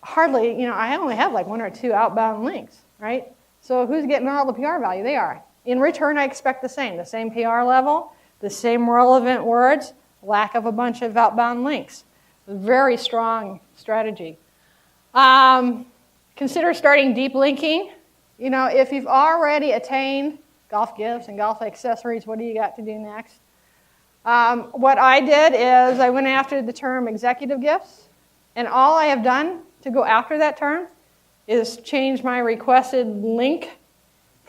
hardly, I only have like one or two outbound links, right? So who's getting all the PR value? They are. In return, I expect the same PR level, the same relevant words, lack of a bunch of outbound links. Very strong strategy. Consider starting deep linking. If you've already attained golf gifts and golf accessories, what do you got to do next? What I did is I went after the term executive gifts, and all I have done to go after that term is change my requested link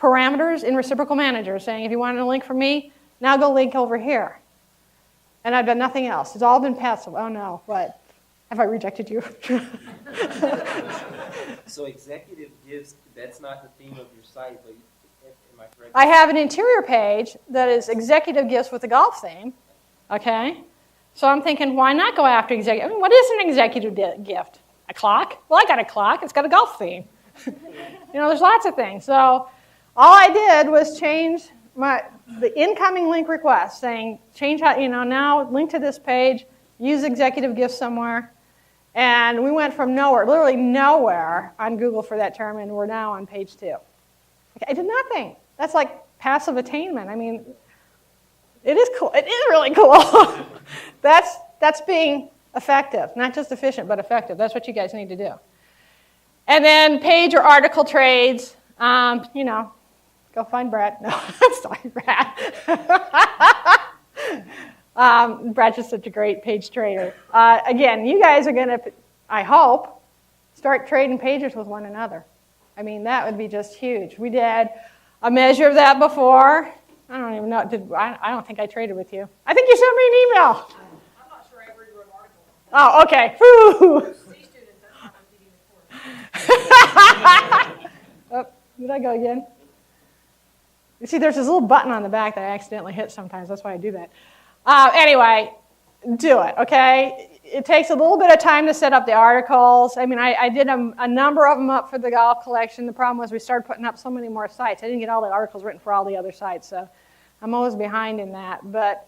parameters in Reciprocal Manager, saying if you want a link from me, now go link over here. And I've done nothing else. It's all been passive. Oh no, what? Have I rejected you? So executive gifts, that's not the theme of your site, but am I correct? I have an interior page that is executive gifts with a golf theme, okay? So I'm thinking, why not go after executive? What is an executive gift? A clock? Well, I got a clock. It's got a golf theme. There's lots of things. So all I did was change the incoming link request, saying change how, now link to this page, use executive gifts somewhere. And we went from nowhere, literally nowhere on Google for that term, and we're now on page 2. Okay, I did nothing. That's like passive attainment. It is cool. It is really cool. That's being effective, not just efficient, but effective. That's what you guys need to do. And then page or article trades, go find Brad. No, sorry, Brad. Brad's just such a great page trader. Again, you guys are going to, I hope, start trading pages with one another. That would be just huge. We did a measure of that before. I don't even know. I don't think I traded with you. I think you sent me an email. I'm not sure I ever wrote an article. Oh, okay. Whew. Oh, did I go again? You see, there's this little button on the back that I accidentally hit sometimes. That's why I do that. Anyway, do it, okay? It takes a little bit of time to set up the articles. I did a number of them up for the golf collection. The problem was we started putting up so many more sites. I didn't get all the articles written for all the other sites, so I'm always behind in that. But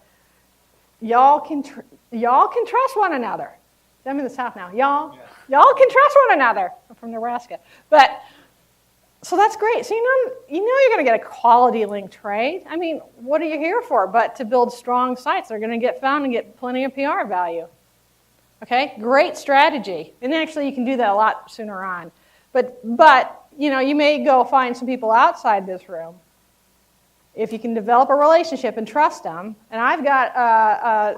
y'all can trust one another. I'm in the South now. Y'all can trust one another. I'm from Nebraska. So that's great. So you're going to get a quality link trade. What are you here for but to build strong sites that are going to get found and get plenty of PR value? Okay, great strategy. And actually you can do that a lot sooner on. But you may go find some people outside this room. If you can develop a relationship and trust them, and I've got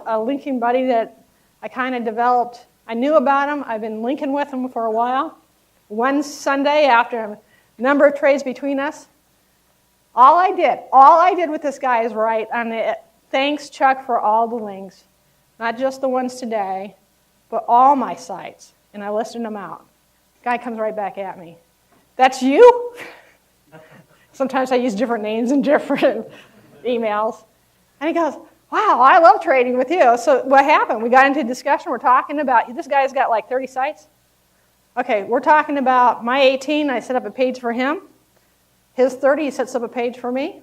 a linking buddy that I kind of developed. I knew about him. I've been linking with him for a while. One Sunday after a number of trades between us, all I did with this guy is write on it, thanks, Chuck, for all the links, not just the ones today, but all my sites. And I listed them out. The guy comes right back at me. That's you? Sometimes I use different names in different emails. And he goes, wow, I love trading with you. So what happened? We got into a discussion. We're talking about, this guy's got like 30 sites. Okay, we're talking about my 18. I set up a page for him. His 30, he sets up a page for me.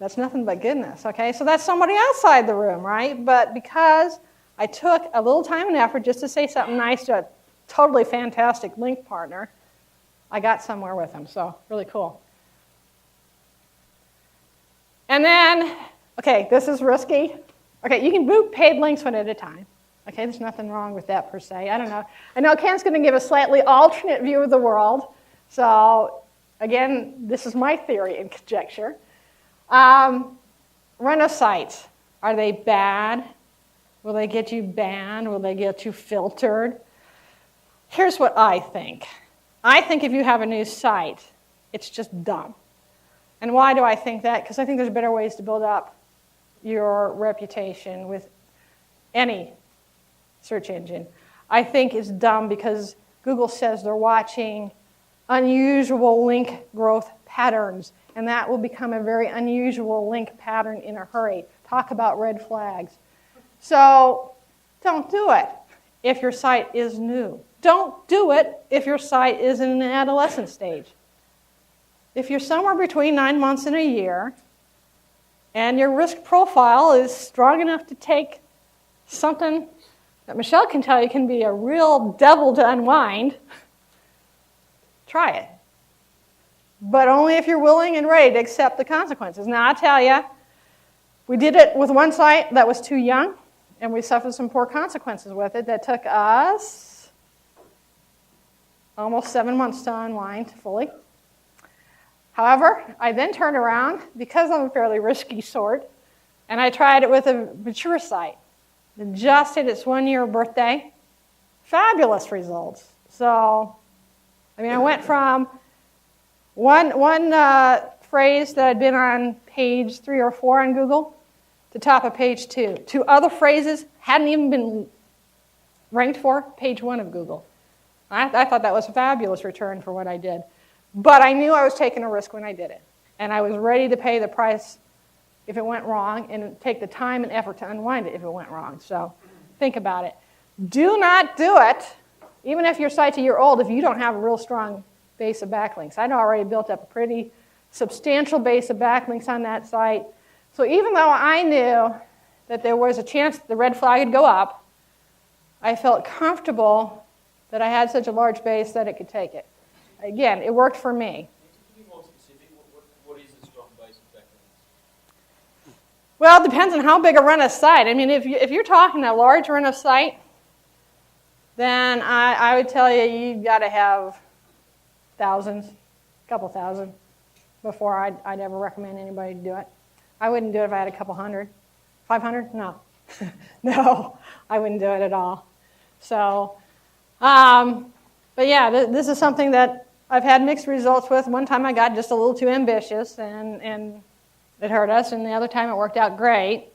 That's nothing but goodness, okay? So that's somebody outside the room, right? But because I took a little time and effort just to say something nice to a totally fantastic link partner, I got somewhere with him. So really cool. And then, okay, this is risky. Okay, you can boot paid links one at a time. Okay, there's nothing wrong with that per se. I don't know. I know Ken's going to give a slightly alternate view of the world. So, again, this is my theory and conjecture. Run-of sites. Are they bad? Will they get you banned? Will they get you filtered? Here's what I think. I think if you have a new site, it's just dumb. And why do I think that? Because I think there's better ways to build up your reputation with any search engine. I think it's dumb because Google says they're watching unusual link growth patterns, and that will become a very unusual link pattern in a hurry. Talk about red flags. So don't do it if your site is new. Don't do it if your site is in an adolescent stage. If you're somewhere between 9 months and a year, and your risk profile is strong enough to take something that Michelle can tell you can be a real devil to unwind, try it. But only if you're willing and ready to accept the consequences. Now, I'll tell you, we did it with one site that was too young, and we suffered some poor consequences with it that took us almost 7 months to unwind fully. However, I then turned around, because I'm a fairly risky sort, and I tried it with a mature site. It just hit its 1-year birthday. Fabulous results. So, I mean, I went from one phrase that had been on page 3 or 4 on Google to top of page 2. 2 other phrases hadn't even been ranked for page 1 of Google. I thought that was a fabulous return for what I did. But I knew I was taking a risk when I did it. And I was ready to pay the price if it went wrong and take the time and effort to unwind it if it went wrong. So think about it. Do not do it, even if your site's a year old, if you don't have a real strong base of backlinks. I'd already built up a pretty substantial base of backlinks on that site. So even though I knew that there was a chance the red flag would go up, I felt comfortable that I had such a large base that it could take it. Again, it worked for me. Can you be more specific? What is a strong base of backlinks? Well, it depends on how big a run-of site. I mean, if you're talking a large run-of site, then I would tell you you've got to have thousands, a couple thousand, before I'd ever recommend anybody to do it. I wouldn't do it if I had a couple hundred. 500? No. No, I wouldn't do it at all. So, but yeah, this is something that I've had mixed results with. One time I got just a little too ambitious, and it hurt us, and the other time it worked out great.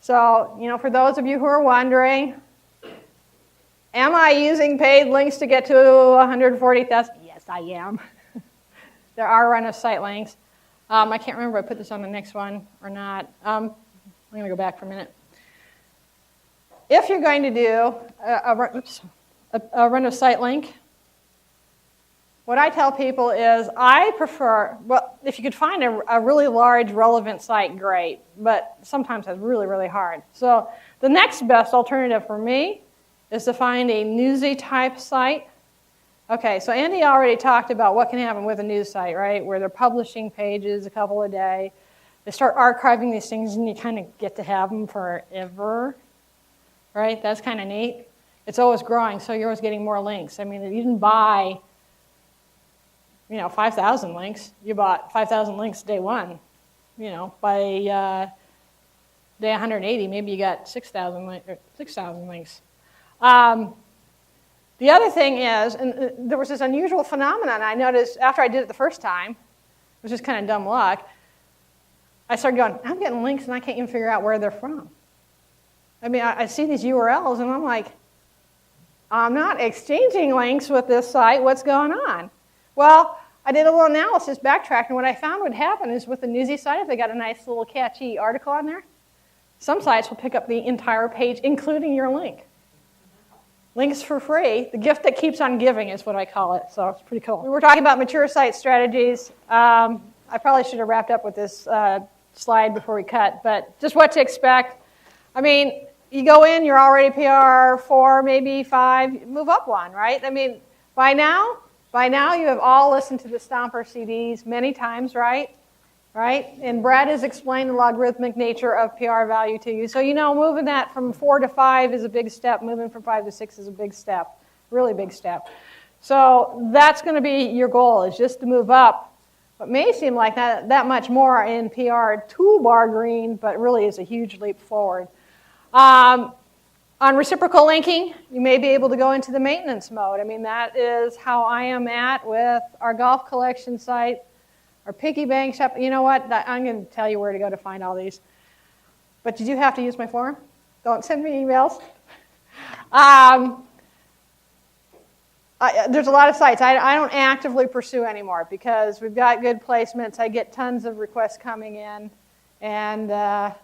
So, you know, for those of you who are wondering, am I using paid links to get to 140,000? Yes, I am. There are run-of-site links. I can't remember if I put this on the next one or not. I'm going to go back for a minute. If you're going to do a run-of-site link, what I tell people is I prefer, well, if you could find a really large relevant site, great, but sometimes that's really, really hard. So the next best alternative for me is to find a newsy type site. Okay, so Andy already talked about what can happen with a news site, right, where they're publishing pages a couple a day. They start archiving these things, and you kind of get to have them forever, right? That's kind of neat. It's always growing, so you're always getting more links. I mean, you didn't buy 5,000 links. You bought 5,000 links day one. By day 180, maybe you got 6,000 links. The other thing is, and there was this unusual phenomenon I noticed after I did it the first time, it was just kind of dumb luck. I started going, I'm getting links and I can't even figure out where they're from. I mean, I see these URLs and I'm like, I'm not exchanging links with this site. What's going on? Well, I did a little analysis, backtracking. What I found would happen is with the newsy site, if they got a nice little catchy article on there, some sites will pick up the entire page, including your link. Links for free. The gift that keeps on giving is what I call it. So it's pretty cool. We were talking about mature site strategies. I probably should have wrapped up with this slide before we cut, but just what to expect. I mean, you go in, you're already PR 4, maybe 5, move up 1, right? I mean, by now you have all listened to the Stomper CDs many times, right? right? And Brad has explained the logarithmic nature of PR value to you. So moving that from 4 to 5 is a big step. Moving from 5 to 6 is a big step, really big step. So that's going to be your goal, is just to move up. What may seem like that much more in PR toolbar green, but really is a huge leap forward. On reciprocal linking, you may be able to go into the maintenance mode. I mean, that is how I am at with our golf collection site, our piggy bank shop. You know what? I'm going to tell you where to go to find all these. But did you have to use my form? Don't send me emails. There's a lot of sites I don't actively pursue anymore because we've got good placements. I get tons of requests coming in, and I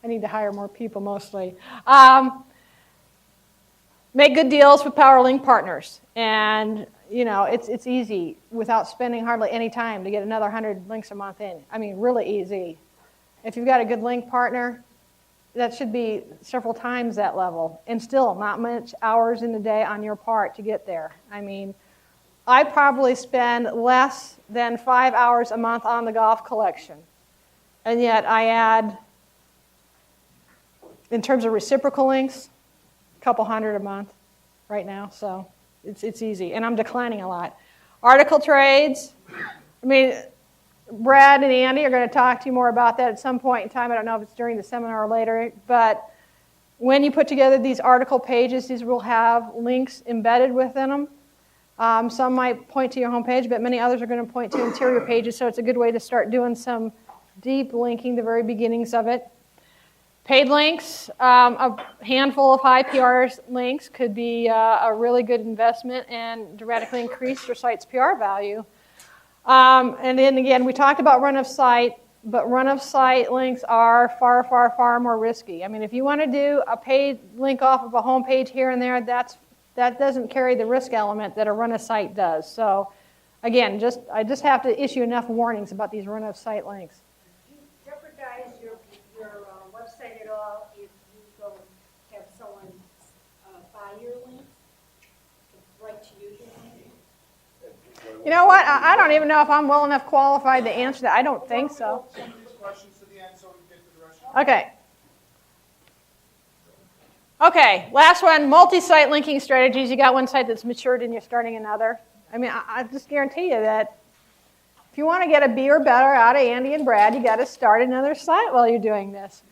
need to hire more people mostly. Make good deals with PowerLink partners, and it's easy without spending hardly any time to get another 100 links a month in. I mean, really easy. If you've got a good link partner, that should be several times that level, and still not much hours in the day on your part to get there. I mean, I probably spend less than 5 hours a month on the golf collection, and yet I add, in terms of reciprocal links, a couple hundred a month right now, so it's easy, and I'm declining a lot. Article trades, I mean, Brad and Andy are going to talk to you more about that at some point in time. I don't know if it's during the seminar or later, but when you put together these article pages, these will have links embedded within them. Some might point to your home page, but many others are going to point to interior pages, so it's a good way to start doing some deep linking, the very beginnings of it. Paid links, a handful of high PR links could be a really good investment and dramatically increase your site's PR value. And then again, we talked about run of site, but run of site links are far, far, far more risky. I mean, if you want to do a paid link off of a home page here and there, that doesn't carry the risk element that a run of site does. So again, I just have to issue enough warnings about these run of site links. Do you jeopardize your website at all if you go have someone buy your link, right to use your link? You know what? I don't even know if I'm well enough qualified to answer that. I don't think so. Some of these questions to the end so we can get to the rest of Okay. Okay, last one, multi-site linking strategies. You got one site that's matured and you're starting another. I mean, I just guarantee you that if you want to get a B or better out of Andy and Brad, you got to start another site while you're doing this.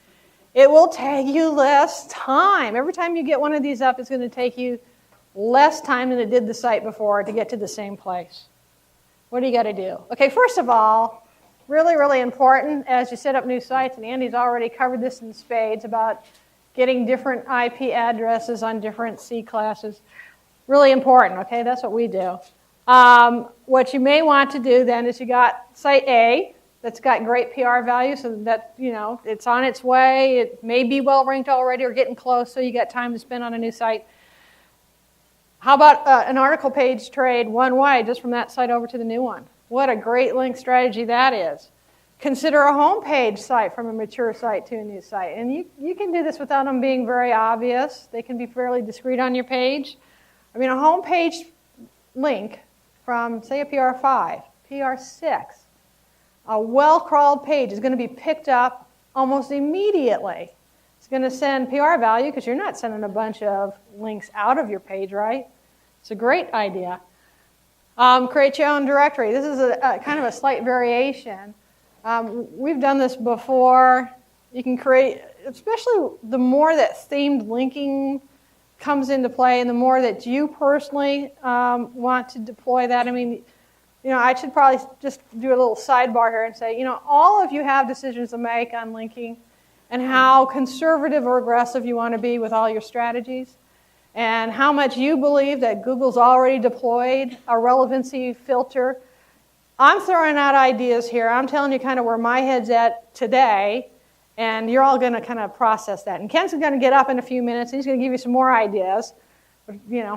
It will take you less time. Every time you get one of these up, it's going to take you less time than it did the site before to get to the same place. What do you got to do? Okay, first of all, really, really important as you set up new sites, and Andy's already covered this in spades about getting different IP addresses on different C classes. Really important, okay? That's what we do. What you may want to do then is you got site A that's got great PR value, so that, it's on its way. It may be well ranked already or getting close, so you got time to spend on a new site. How about an article page trade one way, just from that site over to the new one? What a great link strategy that is. Consider a homepage site from a mature site to a new site. And you can do this without them being very obvious. They can be fairly discreet on your page. I mean, a homepage link from, say, a PR5, PR6, a well-crawled page is going to be picked up almost immediately. It's going to send PR value because you're not sending a bunch of links out of your page, right? It's a great idea. Create your own directory. This is a kind of a slight variation. We've done this before. You can create, especially the more that themed linking comes into play and the more that you personally want to deploy that. I mean, I should probably just do a little sidebar here and say, all of you have decisions to make on linking and how conservative or aggressive you want to be with all your strategies and how much you believe that Google's already deployed a relevancy filter. I'm throwing out ideas here. I'm telling you kind of where my head's at today, and you're all going to kind of process that. And Ken's going to get up in a few minutes, and he's going to give you some more ideas.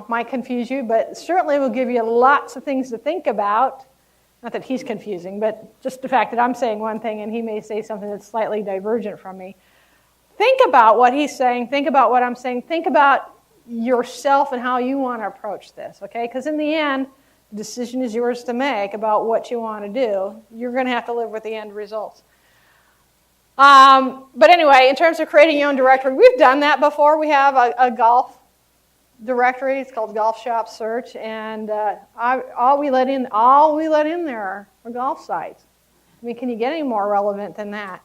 Might confuse you, but certainly will give you lots of things to think about. Not that he's confusing, but just the fact that I'm saying one thing and he may say something that's slightly divergent from me. Think about what he's saying. Think about what I'm saying. Think about yourself and how you want to approach this, okay? Because in the end, decision is yours to make about what you want to do. You're going to have to live with the end results. But anyway, in terms of creating your own directory, we've done that before. We have a golf directory. It's called Golf Shop Search, and all we let in there are golf sites. I mean, can you get any more relevant than that?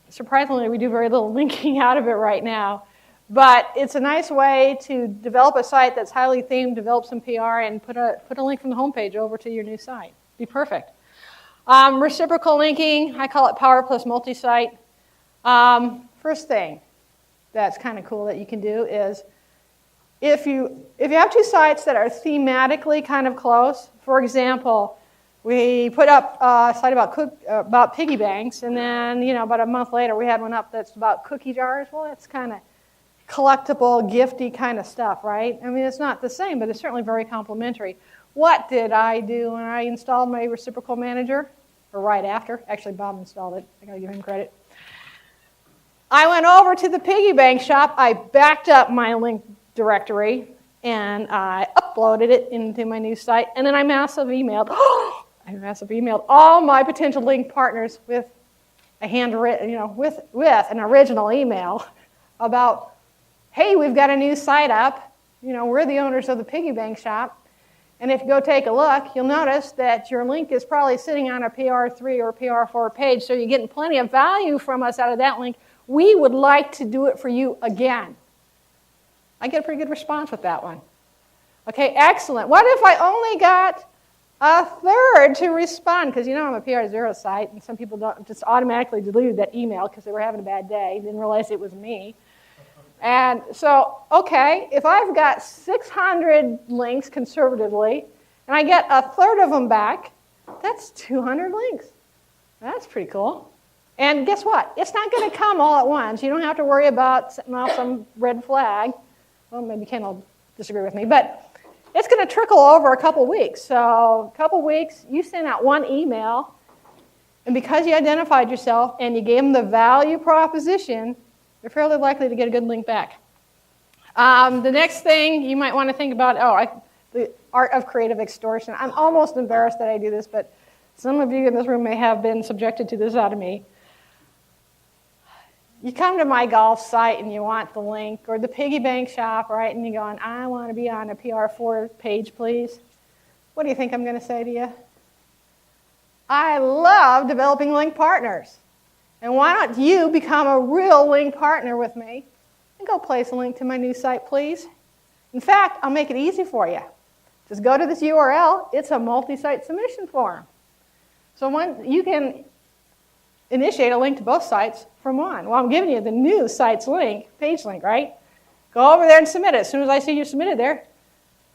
Surprisingly, we do very little linking out of it right now, but it's a nice way to develop a site that's highly themed, develop some PR, and put a link from the homepage over to your new site. Be perfect. Reciprocal linking, I call it Power Plus Multi-Site. First thing that's kind of cool that you can do is if you have two sites that are thematically kind of close, for example, we put up a site about piggy banks, and then about a month later we had one up that's about cookie jars. Well, it's kind of collectible, gifty kind of stuff, right? I mean, it's not the same, but it's certainly very complementary. What did I do when I installed my reciprocal manager? Or right after. Actually, Bob installed it. I got to give him credit. I went over to the piggy bank shop. I backed up my link directory, and I uploaded it into my new site, and then I massive emailed all my potential link partners with a handwritten, with an original email about, hey, we've got a new site up. We're the owners of the piggy bank shop. And if you go take a look, you'll notice that your link is probably sitting on a PR3 or PR4 page, so you're getting plenty of value from us out of that link. We would like to do it for you again. I get a pretty good response with that one. Okay, excellent. What if I only got a third to respond? Because I'm a PR0 site, and some people don't just automatically deleted that email because they were having a bad day, didn't realize it was me. And so, okay, if I've got 600 links conservatively, and I get a third of them back, that's 200 links. That's pretty cool. And guess what? It's not going to come all at once. You don't have to worry about setting off some red flag. Well, maybe Ken will disagree with me, but it's going to trickle over a couple weeks. So a couple weeks, you send out one email, and because you identified yourself and you gave them the value proposition, you're fairly likely to get a good link back. The next thing you might want to think about, the art of creative extortion. I'm almost embarrassed that I do this, but some of you in this room may have been subjected to this out of me. You come to my golf site and you want the link, or the piggy bank shop, right? And you're going, I want to be on a PR4 page, please. What do you think I'm going to say to you? I love developing link partners. And why don't you become a real link partner with me and go place a link to my new site, please? In fact, I'll make it easy for you. Just go to this URL. It's a multi-site submission form. So you can initiate a link to both sites from one. Well, I'm giving you the new site's link, page link, right? Go over there and submit it. As soon as I see you submitted there,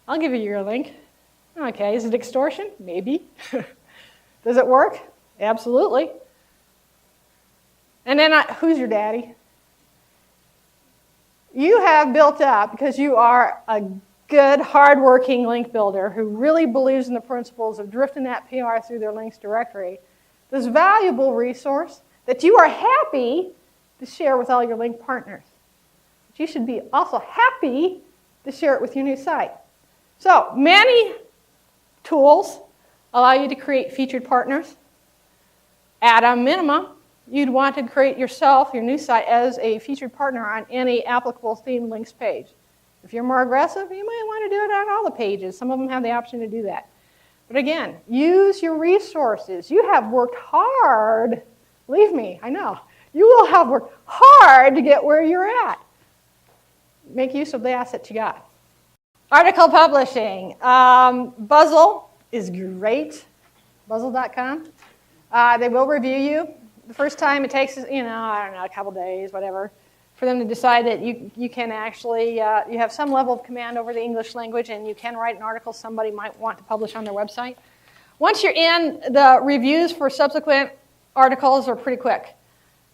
I'll give you your link. Okay, is it extortion? Maybe. Does it work? Absolutely. And then who's your daddy? You have built up, because you are a good, hardworking link builder who really believes in the principles of drifting that PR through their links directory, this valuable resource that you are happy to share with all your link partners. But you should be also happy to share it with your new site. So many tools allow you to create featured partners. At a minimum, you'd want to create yourself, your new site, as a featured partner on any applicable themed links page. If you're more aggressive, you might want to do it on all the pages. Some of them have the option to do that. But again, use your resources. You have worked hard. Believe me, I know. You will have worked hard to get where you're at. Make use of the assets you got. Article publishing. Buzzle is great. Buzzle.com. They will review you. The first time it takes, a couple days, whatever, for them to decide that you can actually, you have some level of command over the English language and you can write an article somebody might want to publish on their website. Once you're in, the reviews for subsequent articles are pretty quick.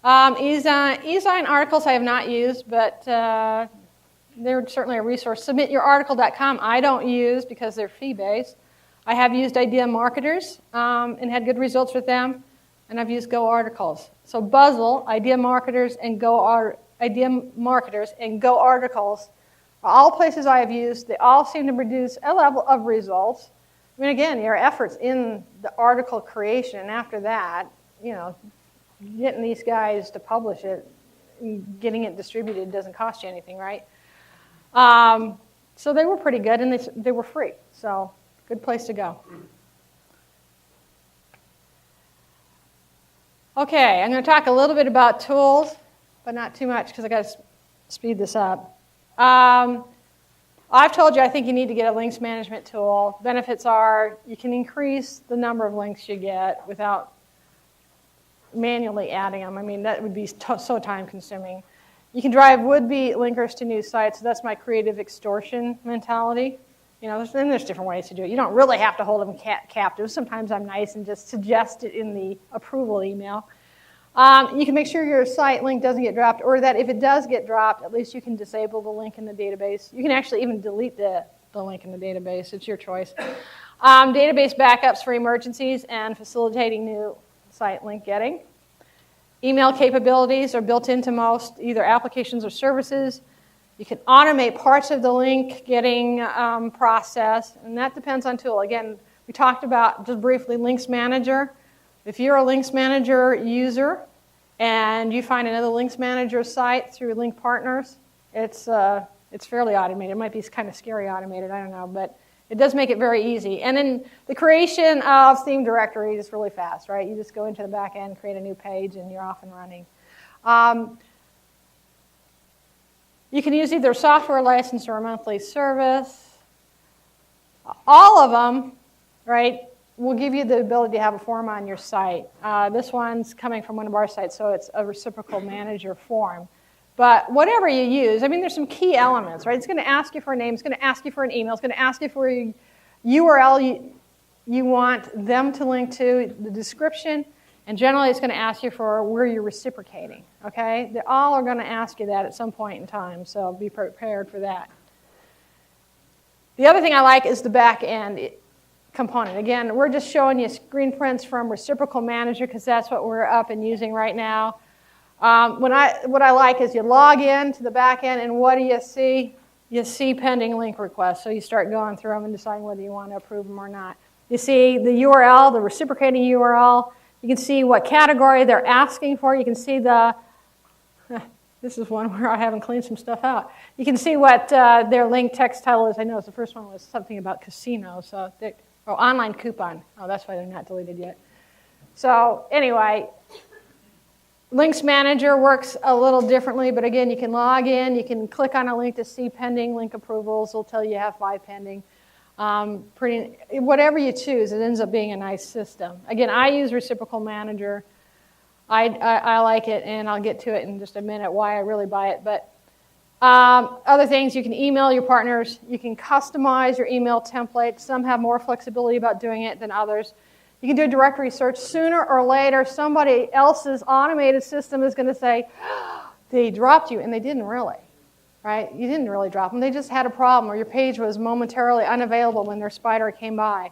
eZine articles I have not used, but they're certainly a resource. SubmitYourArticle.com I don't use because they're fee-based. I have used Idea Marketers and had good results with them. And I've used Go Articles. So Buzzle, Idea Marketers, and Go Articles All places I have used, they all seem to produce a level of results. I mean, again, your efforts in the article creation, and after that, getting these guys to publish it, getting it distributed doesn't cost you anything, right? So they were pretty good, and they were free. So good place to go. Okay, I'm going to talk a little bit about tools, but not too much because I got to speed this up. I've told you I think you need to get a links management tool. Benefits are you can increase the number of links you get without manually adding them. I mean, that would be so time consuming. You can drive would-be linkers to new sites. So that's my creative extortion mentality. There's different ways to do it. You don't really have to hold them captive. Sometimes I'm nice and just suggest it in the approval email. You can make sure your site link doesn't get dropped, or that if it does get dropped, at least you can disable the link in the database. You can actually even delete the link in the database. It's your choice. Database backups for emergencies and facilitating new site link getting. Email capabilities are built into most either applications or services. You can automate parts of the link getting process, and that depends on tool. Again, we talked about, just briefly, Links Manager. If you're a Links Manager user and you find another Links Manager site through Link Partners, it's fairly automated. It might be kind of scary automated, I don't know, but it does make it very easy. And then the creation of theme directories is really fast, right? You just go into the back end, create a new page, and you're off and running. You can use either software license or a monthly service. All of them, right, will give you the ability to have a form on your site. This one's coming from one of our sites, so it's a reciprocal manager form. But whatever you use, I mean, there's some key elements, right? It's going to ask you for a name. It's going to ask you for an email. It's going to ask you for a URL you want them to link to, the description, and generally it's going to ask you for where you're reciprocating, okay? They all are going to ask you that at some point in time, so be prepared for that. The other thing I like is the back end component. Again, we're just showing you screen prints from Reciprocal Manager because that's what we're up and using right now. What I like is you log in to the back end, and what do you see? You see pending link requests. So you start going through them and deciding whether you want to approve them or not. You see the URL, the reciprocating URL. You can see what category they're asking for. You can see this is one where I haven't cleaned some stuff out. You can see what their link text title is. I noticed the first one was something about casino, online coupon. Oh, that's why they're not deleted yet. So anyway, Links Manager works a little differently, but again, you can log in. You can click on a link to see pending link approvals. It'll tell you have 5 pending. Whatever you choose, it ends up being a nice system. Again, I use Reciprocal Manager. I like it, and I'll get to it in just a minute why I really buy it. But other things, you can email your partners. You can customize your email template. Some have more flexibility about doing it than others. You can do a directory search. Sooner or later, somebody else's automated system is going to say, they dropped you, and they didn't really. Right? You didn't really drop them. They just had a problem, or your page was momentarily unavailable when their spider came by.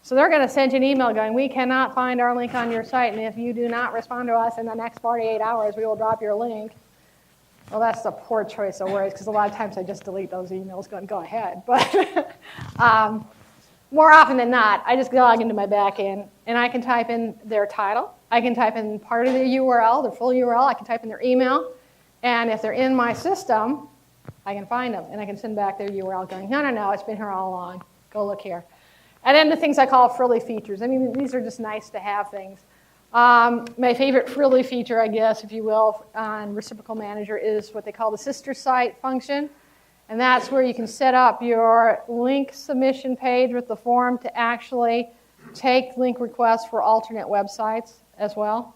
So they're going to send you an email going, we cannot find our link on your site, and if you do not respond to us in the next 48 hours, we will drop your link. Well, that's a poor choice of words, because a lot of times I just delete those emails going, go ahead. But more often than not, I just log into my back end, and I can type in their title. I can type in part of their URL, their full URL. I can type in their email. And if they're in my system, I can find them, and I can send back their URL going, no, it's been here all along. Go look here. And then the things I call frilly features. I mean, these are just nice to have things. My favorite frilly feature, I guess, if you will, on Reciprocal Manager is what they call the sister site function. And that's where you can set up your link submission page with the form to actually take link requests for alternate websites as well.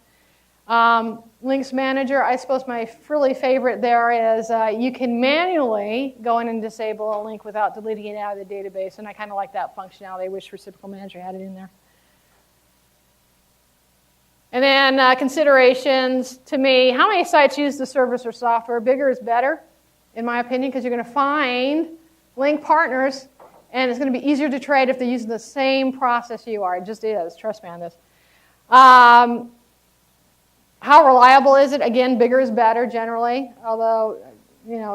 Links Manager, I suppose my really favorite there is you can manually go in and disable a link without deleting it out of the database, and I kind of like that functionality. I wish Reciprocal Manager had it in there. And then considerations, to me, how many sites use the service or software? Bigger is better, in my opinion, because you're going to find link partners, and it's going to be easier to trade if they're using the same process you are. It just is. Trust me on this. How reliable is it? Again, bigger is better generally, although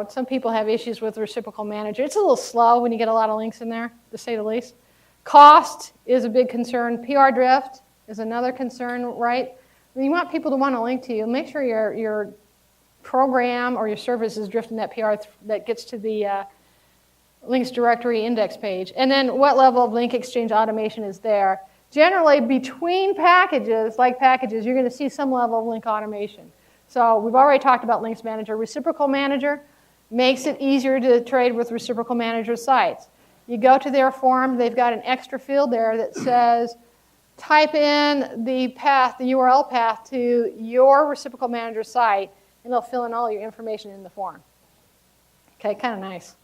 some people have issues with Reciprocal Manager. It's a little slow when you get a lot of links in there, to say the least. Cost is a big concern. PR drift is another concern, right? When you want people to want to link to you, make sure your program or your service is drifting that PR that gets to the links directory index page. And then what level of link exchange automation is there? Generally, between packages, you're going to see some level of link automation. So we've already talked about Links Manager. Reciprocal Manager makes it easier to trade with Reciprocal Manager sites. You go to their form, they've got an extra field there that says, type in the URL path to your Reciprocal Manager site, and they'll fill in all your information in the form. Okay, kind of nice.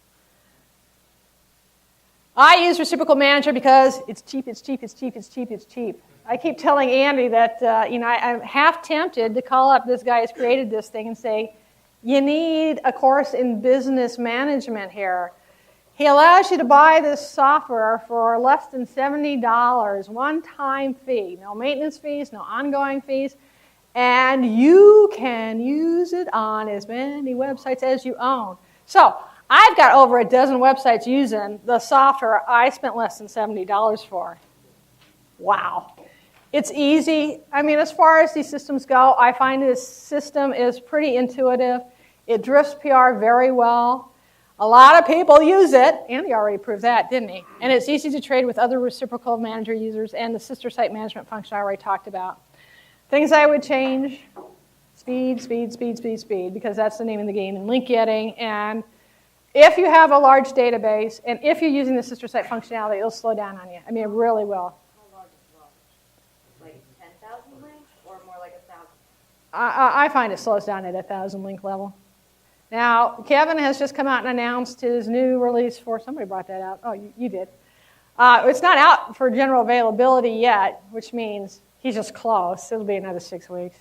I use Reciprocal Manager because it's cheap, it's cheap, it's cheap, it's cheap, it's cheap. I keep telling Andy that I'm half tempted to call up this guy who's created this thing and say, you need a course in business management here. He allows you to buy this software for less than $70, one-time fee, no maintenance fees, no ongoing fees, and you can use it on as many websites as you own. So I've got over a dozen websites using the software I spent less than $70 for. Wow. It's easy. I mean, as far as these systems go, I find this system is pretty intuitive. It drifts PR very well. A lot of people use it. Andy already proved that, didn't he? And it's easy to trade with other Reciprocal Manager users and the sister site management function I already talked about. Things I would change, speed, speed, speed, speed, speed, because that's the name of the game in link getting. And if you have a large database, and if you're using the sister site functionality, it'll slow down on you. I mean, it really will. How large is large? Like 10,000 links or more like 1,000? I find it slows down at 1,000 link level. Now, Kevin has just come out and announced his new release for, somebody brought that out. Oh, you did. It's not out for general availability yet, which means he's just close. It'll be another 6 weeks.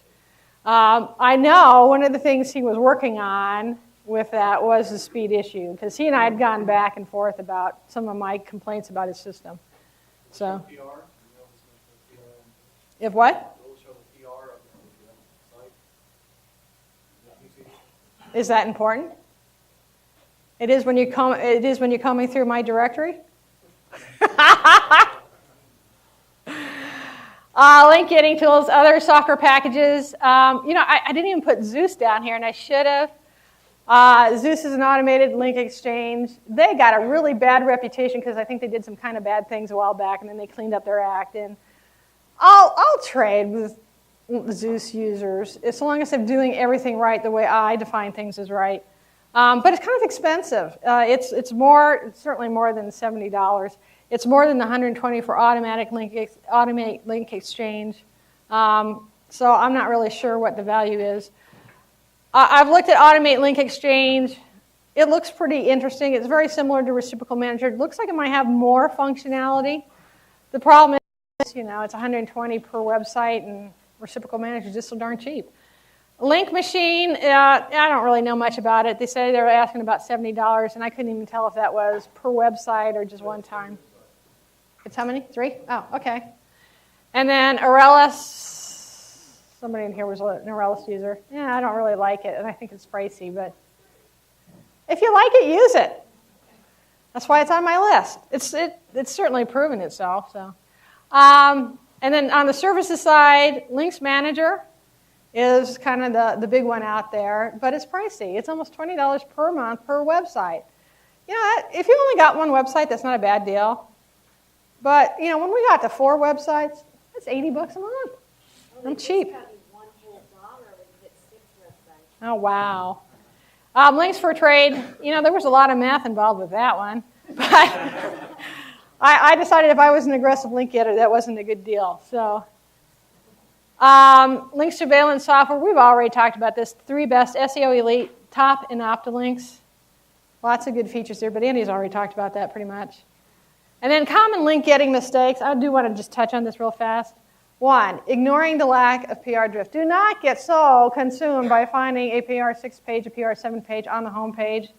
I know one of the things he was working on with that was the speed issue, because he and I had gone back and forth about some of my complaints about his system. So, if what? Is that important? It is when you're coming through my directory. Link getting tools, other software packages. I didn't even put Zeus down here, and I should have. Zeus is an automated link exchange. They got a really bad reputation because I think they did some kind of bad things a while back, and then they cleaned up their act. And I'll trade with Zeus users as long as I'm doing everything right the way I define things as right. But it's kind of expensive. It's certainly more than $70. It's more than the $120 for automatic link exchange. So I'm not really sure what the value is. I've looked at Automate Link Exchange. It looks pretty interesting. It's very similar to Reciprocal Manager. It looks like it might have more functionality. The problem is, it's $120 per website, and Reciprocal Manager is just so darn cheap. Link Machine, I don't really know much about it. They say they were asking about $70, and I couldn't even tell if that was per website or just one time. It's how many? 3? Oh, okay. And then Aurelius. Somebody in here was an Aurelius user. Yeah, I don't really like it, and I think it's pricey, but if you like it, use it. That's why it's on my list. It's certainly proven itself. So, and then on the services side, Links Manager is kind of the big one out there, but it's pricey. It's almost $20 per month per website. If you only got one website, that's not a bad deal. But when we got to 4 websites, that's $80 a month. I'm cheap. Oh, wow. Links for Trade, there was a lot of math involved with that one. But I decided if I was an aggressive link getter, that wasn't a good deal. So, link surveillance software, we've already talked about this. 3 best, SEO Elite, Top, and OptiLinks. Lots of good features there, but Andy's already talked about that pretty much. And then common link getting mistakes. I do want to just touch on this real fast. 1, ignoring the lack of PR drift. Do not get so consumed by finding a PR 6 page, a PR 7 page on the home page.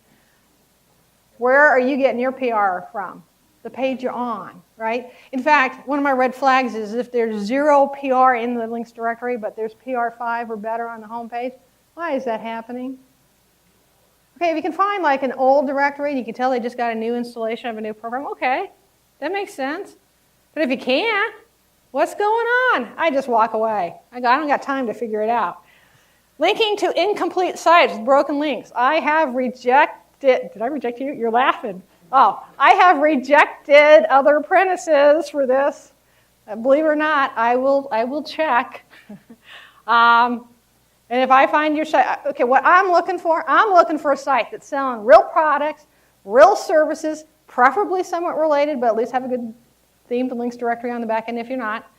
Where are you getting your PR from? The page you're on, right? In fact, one of my red flags is if there's 0 PR in the links directory, but there's PR 5 or better on the home page. Why is that happening? Okay, if you can find like an old directory and you can tell they just got a new installation of a new program, okay, that makes sense. But if you can't, what's going on? I just walk away. I don't got time to figure it out. Linking to incomplete sites with broken links. I have rejected, did I reject you? You're laughing. Oh, I have rejected other apprentices for this. Believe it or not, I will check. And if I find your site, okay, what I'm looking for a site that's selling real products, real services, preferably somewhat related, but at least have a good themed links directory on the back end if you're not.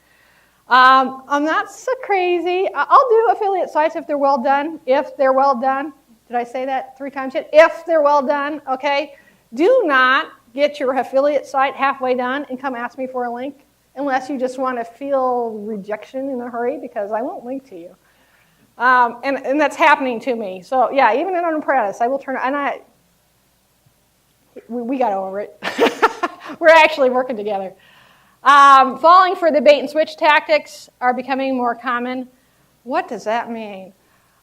I'm not so crazy. I'll do affiliate sites if they're well done. If they're well done. Did I say that 3 times yet? If they're well done, okay? Do not get your affiliate site halfway done and come ask me for a link unless you just want to feel rejection in a hurry, because I won't link to you. And that's happening to me. So yeah, even in an apprentice, I will turn, and we got over it. We're actually working together. Falling for the bait and switch tactics are becoming more common. What does that mean?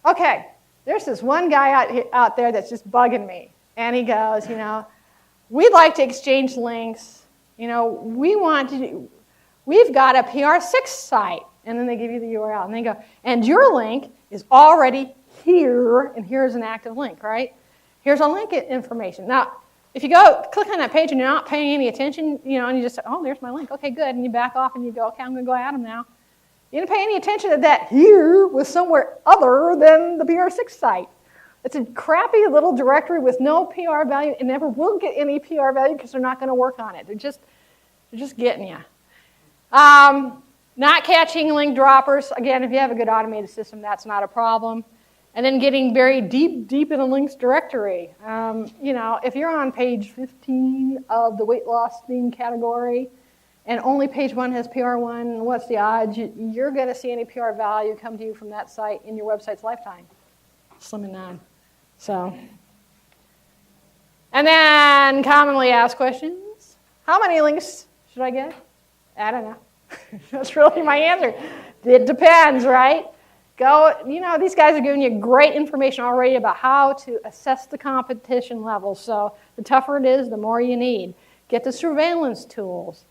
Okay, there's this one guy out there that's just bugging me. And he goes, we'd like to exchange links. We've got a PR6 site. And then they give you the URL. And they go, and your link is already here, and here's an active link, right? Here's a link information. Now, if you go click on that page and you're not paying any attention, and you just say, oh, there's my link. Okay, good. And you back off and you go, okay, I'm going to go at them now. You didn't pay any attention to that here was somewhere other than the PR6 site. It's a crappy little directory with no PR value and never will get any PR value because they're not going to work on it. They're just getting you. Not catching link droppers. Again, if you have a good automated system, that's not a problem. And then getting very deep in a links directory. If you're on page 15 of the weight loss theme category and only page 1 has PR1, what's the odds? You're going to see any PR value come to you from that site in your website's lifetime. Slim and none. So, and then commonly asked questions. How many links should I get? I don't know. That's really my answer. It depends, right? These guys are giving you great information already about how to assess the competition level. So the tougher it is, the more you need. Get the surveillance tools.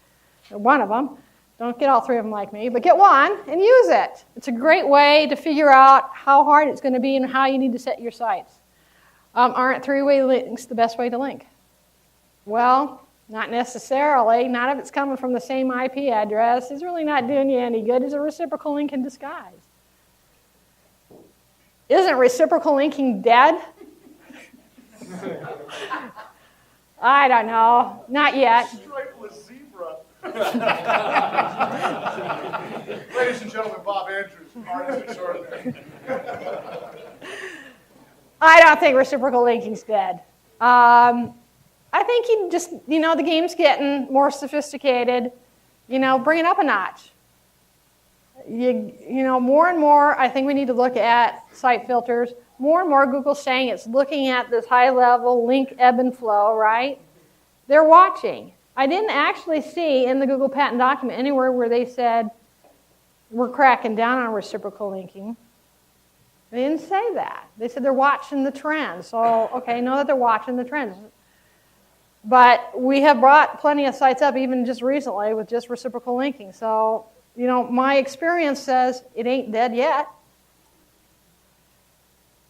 One of them. Don't get all 3 of them like me, but get one and use it. It's a great way to figure out how hard it's going to be and how you need to set your sites. Aren't 3-way links the best way to link? Well, not necessarily. Not if it's coming from the same IP address. It's really not doing you any good. It's a reciprocal link in disguise. Isn't reciprocal linking dead? I don't know. Not yet. Stripeless zebra. Ladies and gentlemen, Bob Andrews, artist extraordinary. I don't think reciprocal linking's dead. I think you just, the game's getting more sophisticated. Bring it up a notch. More and more, I think we need to look at site filters. More and more, Google's saying it's looking at this high-level link ebb and flow, right? They're watching. I didn't actually see in the Google patent document anywhere where they said we're cracking down on reciprocal linking. They didn't say that. They said they're watching the trends. So, okay, know that they're watching the trends. But we have brought plenty of sites up even just recently with just reciprocal linking. So, my experience says it ain't dead yet.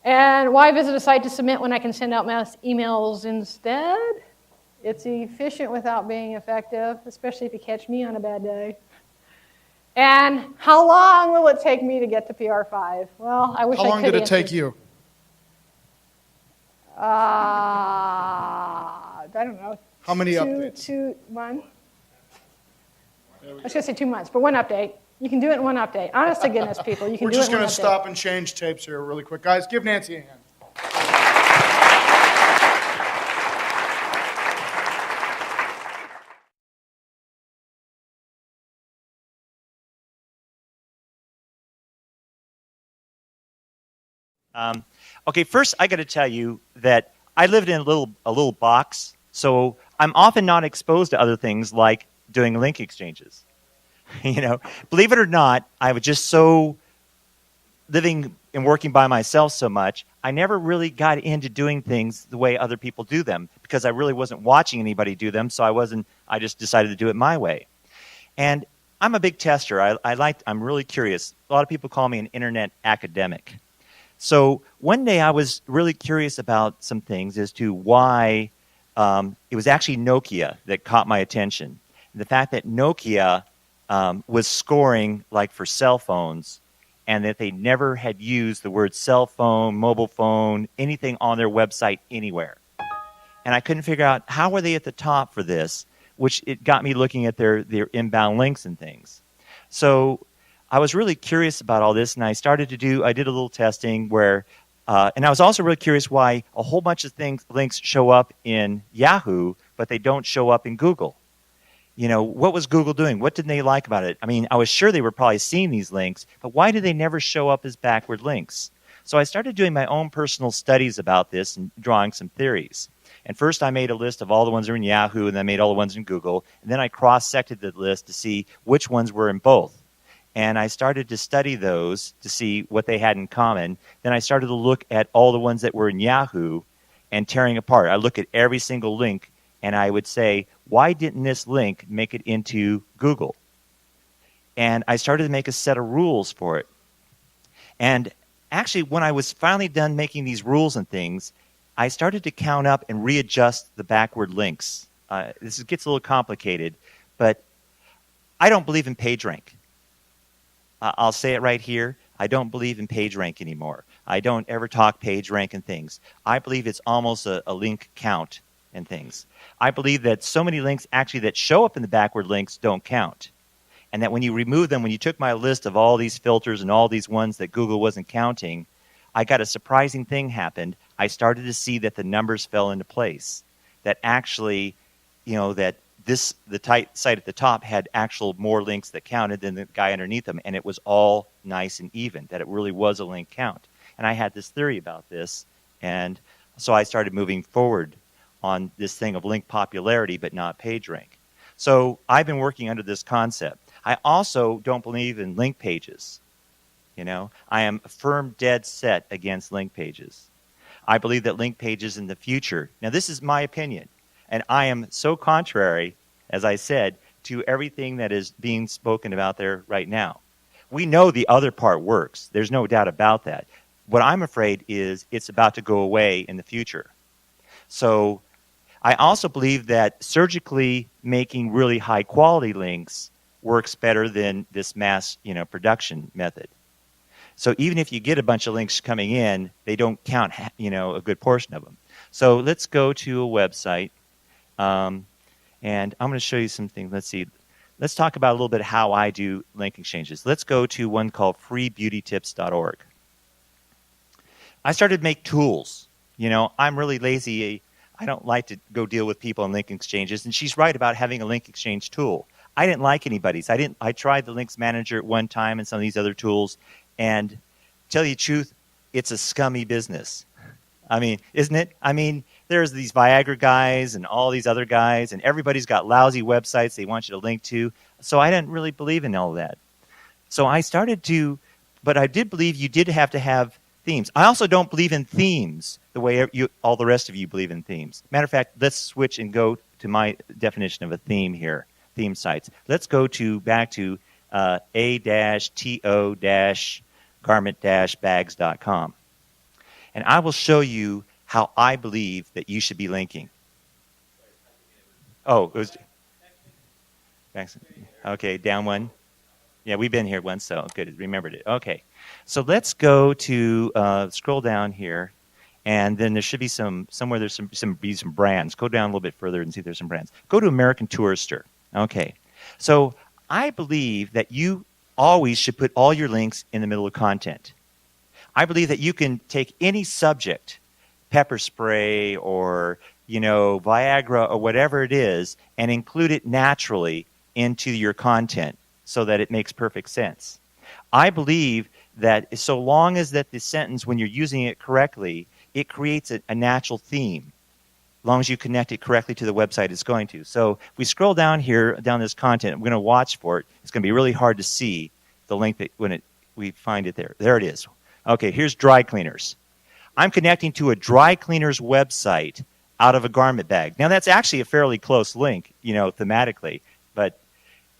And why visit a site to submit when I can send out mass emails instead? It's efficient without being effective, especially if you catch me on a bad day. And how long will it take me to get to PR5? Well, I wish I could. How long did it take you? I don't know. How many updates? 1. I was going to say 2 months, but 1 update. You can do it in 1 update. Honest to goodness, people, you can do it in 1 update. We're just going to stop and change tapes here really quick. Guys, give Nancy a hand. Okay, first I got to tell you that I lived in a little box, so I'm often not exposed to other things like doing link exchanges. Believe it or not, I was just so living and working by myself so much, I never really got into doing things the way other people do them because I really wasn't watching anybody do them. So I just decided to do it my way. And I'm a big tester. I'm really curious. A lot of people call me an internet academic. So one day I was really curious about some things as to why it was actually Nokia that caught my attention. The fact that Nokia was scoring like for cell phones, and that they never had used the word cell phone, mobile phone, anything on their website anywhere. And I couldn't figure out how were they at the top for this, which it got me looking at their inbound links and things. So I was really curious about all this, and I did a little testing where, and I was also really curious why a whole bunch of links show up in Yahoo, but they don't show up in Google. You know, what was Google doing? What didn't they like about it? I mean, I was sure they were probably seeing these links, but why did they never show up as backward links? So I started doing my own personal studies about this and drawing some theories. And first I made a list of all the ones that were in Yahoo, and then I made all the ones in Google, and then I cross-sected the list to see which ones were in both. And I started to study those to see what they had in common. Then I started to look at all the ones that were in Yahoo and tearing apart. I look at every single link, and I would say, why didn't this link make it into Google? And I started to make a set of rules for it. And actually, when I was finally done making these rules and things, I started to count up and readjust the backward links. This gets a little complicated, but I don't believe in PageRank. I'll say it right here. I don't believe in PageRank anymore. I don't ever talk PageRank and things. I believe it's almost a link count and things. I believe that so many links actually that show up in the backward links don't count. And that when you remove them, when you took my list of all these filters and all these ones that Google wasn't counting, I got a surprising thing happened. I started to see that the numbers fell into place. That actually, you know, that the site at the top had actual more links that counted than the guy underneath them, and it was all nice and even, that it really was a link count. And I had this theory about this, and so I started moving forward on this thing of link popularity but not PageRank. So I've been working under this concept. I also don't believe in link pages. You know, I am a firm dead set against link pages. I believe that link pages in the future, now this is my opinion, and I am so contrary, as I said, to everything that is being spoken about there right now. We know the other part works. There's no doubt about that. What I'm afraid is it's about to go away in the future. So I also believe that surgically making really high quality links works better than this mass, production method. So even if you get a bunch of links coming in, they don't count, a good portion of them. So let's go to a website, and I'm going to show you something. Let's see. Let's talk about a little bit how I do link exchanges. Let's go to one called freebeautytips.org. I started to make tools. I'm really lazy. I don't like to go deal with people in link exchanges, and she's right about having a link exchange tool. I didn't like anybody's. I tried the Links Manager at one time and some of these other tools, and to tell you the truth, it's a scummy business. I mean, isn't it? I mean, there's these Viagra guys and all these other guys, and everybody's got lousy websites they want you to link to. So I didn't really believe in all of that. So I started to, but I did believe you did have to have themes. I also don't believe in themes the way all the rest of you believe in themes. Matter of fact, let's switch and go to my definition of a theme here, theme sites. Let's go back to a-to-garment-bags.com. And I will show you how I believe that you should be linking. Oh, it was... Okay, down one. Yeah, we've been here once, so good, remembered it. Okay, so let's go to, scroll down here, and then there should be somewhere there's some brands. Go down a little bit further and see if there's some brands. Go to American Tourister. Okay, so I believe that you always should put all your links in the middle of content. I believe that you can take any subject, pepper spray or, Viagra or whatever it is, and include it naturally into your content so that it makes perfect sense. I believe that so long as that the sentence, when you're using it correctly, it creates a natural theme. As long as you connect it correctly to the website it's going to. So if we scroll down here, down this content, we're going to watch for it. It's going to be really hard to see the link that we find it there. There it is. Okay, here's dry cleaners. I'm connecting to a dry cleaner's website out of a garment bag. Now, that's actually a fairly close link, thematically. But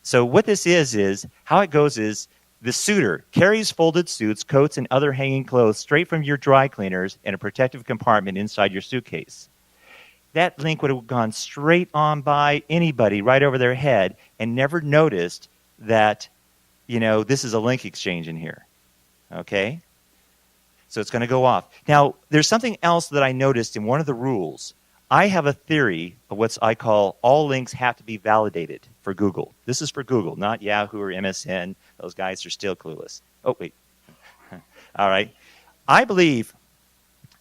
so what this is how it goes is the suitor carries folded suits, coats, and other hanging clothes straight from your dry cleaners in a protective compartment inside your suitcase. That link would have gone straight on by anybody right over their head and never noticed that, this is a link exchange in here. Okay? So it's going to go off. Now, there's something else that I noticed in one of the rules. I have a theory of what I call all links have to be validated for Google. This is for Google, not Yahoo or MSN. Those guys are still clueless. Oh, wait. All right. I believe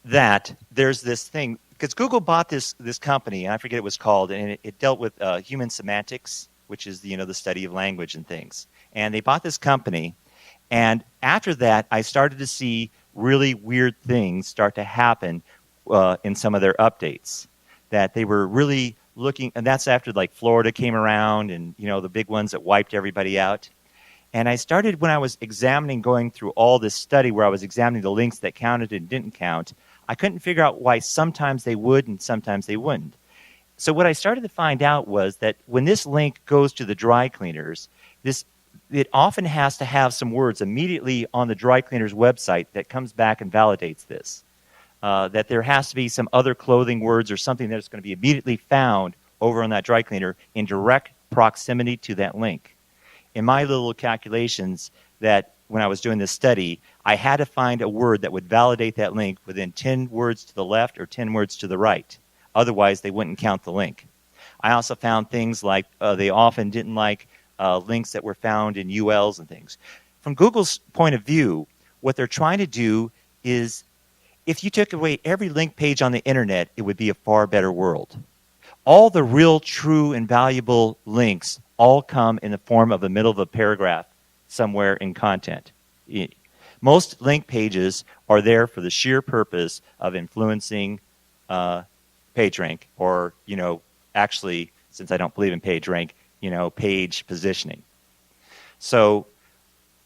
that there's this thing, because Google bought this company, and I forget what it was called, and it dealt with human semantics, which is the study of language and things. And they bought this company, and after that, I started to see really weird things start to happen in some of their updates. That they were really looking, and that's after like Florida came around, and the big ones that wiped everybody out. And I started when I was going through all this study where I was examining the links that counted and didn't count. I couldn't figure out why sometimes they would and sometimes they wouldn't. So what I started to find out was that when this link goes to the dry cleaners, it often has to have some words immediately on the dry cleaner's website that comes back and validates this. That there has to be some other clothing words or something that's going to be immediately found over on that dry cleaner in direct proximity to that link. In my little calculations that when I was doing this study, I had to find a word that would validate that link within 10 words to the left or 10 words to the right. Otherwise, they wouldn't count the link. I also found things like they often didn't like links that were found in ULs and things. From Google's point of view, what they're trying to do is if you took away every link page on the internet, it would be a far better world. All the real, true, and valuable links all come in the form of the middle of a paragraph somewhere in content. Most link pages are there for the sheer purpose of influencing PageRank or, actually, since I don't believe in PageRank, page positioning. So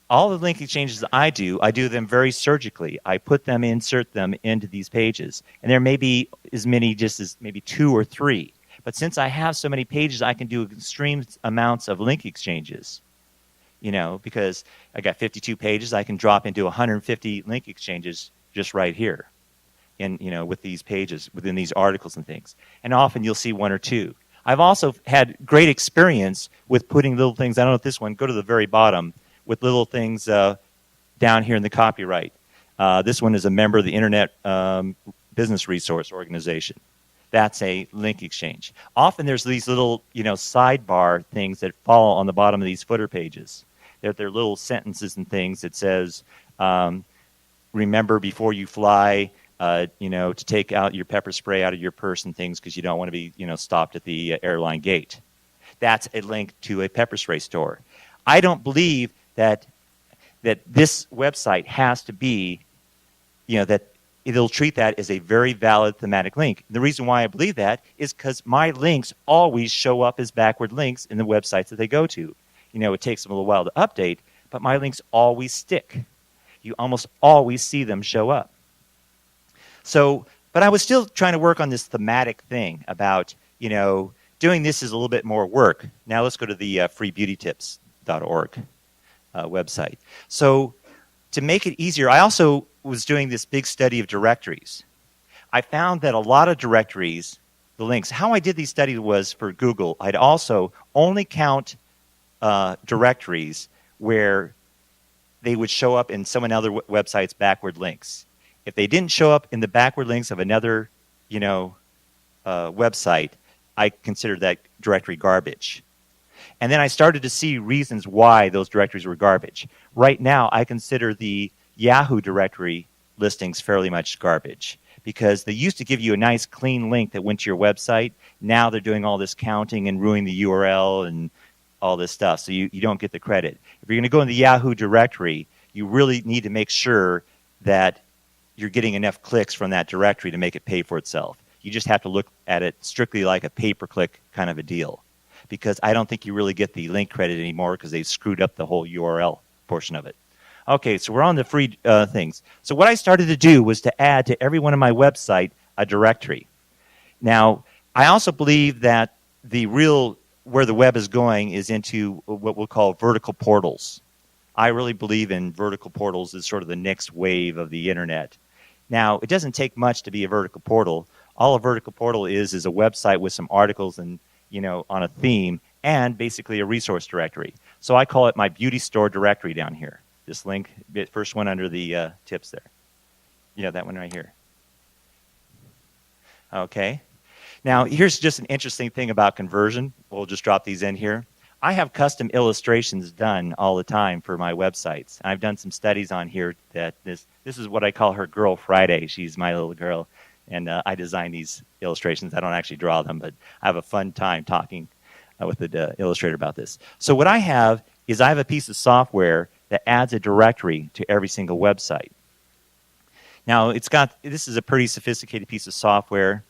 all the link exchanges that I do them very surgically. I insert them into these pages. And there may be as many, just as maybe 2 or 3. But since I have so many pages, I can do extreme amounts of link exchanges. Because I got 52 pages, I can drop into 150 link exchanges just right here. With these pages, within these articles and things. And often you'll see 1 or 2. I've also had great experience with putting little things, I don't know if this one, go to the very bottom, with little things down here in the copyright. This one is a member of the Internet Business Resource Organization. That's a link exchange. Often there's these little, sidebar things that fall on the bottom of these footer pages. They're little sentences and things that says, remember before you fly, to take out your pepper spray out of your purse and things because you don't want to be, stopped at the airline gate. That's a link to a pepper spray store. I don't believe that this website has to be, that it'll treat that as a very valid thematic link. The reason why I believe that is because my links always show up as backward links in the websites that they go to. It takes them a little while to update, but my links always stick. You almost always see them show up. So, but I was still trying to work on this thematic thing about, doing this is a little bit more work. Now let's go to the freebeautytips.org website. So to make it easier, I also was doing this big study of directories. I found that a lot of directories, the links, how I did these studies was for Google, I'd also only count directories where they would show up in someone other website's backward links. If they didn't show up in the backward links of another, website, I considered that directory garbage. And then I started to see reasons why those directories were garbage. Right now, I consider the Yahoo directory listings fairly much garbage because they used to give you a nice clean link that went to your website. Now they're doing all this counting and ruining the URL and all this stuff, so you don't get the credit. If you're going to go in the Yahoo directory, you really need to make sure that you're getting enough clicks from that directory to make it pay for itself. You just have to look at it strictly like a pay-per-click kind of a deal, because I don't think you really get the link credit anymore because they've screwed up the whole URL portion of it. Okay, so we're on the free things. So what I started to do was to add to every one of my website a directory. Now, I also believe that where the web is going is into what we'll call vertical portals. I really believe in vertical portals as sort of the next wave of the internet. Now, it doesn't take much to be a vertical portal. All a vertical portal is a website with some articles and, on a theme and basically a resource directory. So I call it my beauty store directory down here. This link, the first one under the tips there. Yeah, that one right here. Okay. Now, here's just an interesting thing about conversion. We'll just drop these in here. I have custom illustrations done all the time for my websites. I've done some studies on here that this is what I call her Girl Friday. She's my little girl, and I design these illustrations. I don't actually draw them, but I have a fun time talking with the illustrator about this. So what I have is I have a piece of software that adds a directory to every single website. Now, this is a pretty sophisticated piece of software.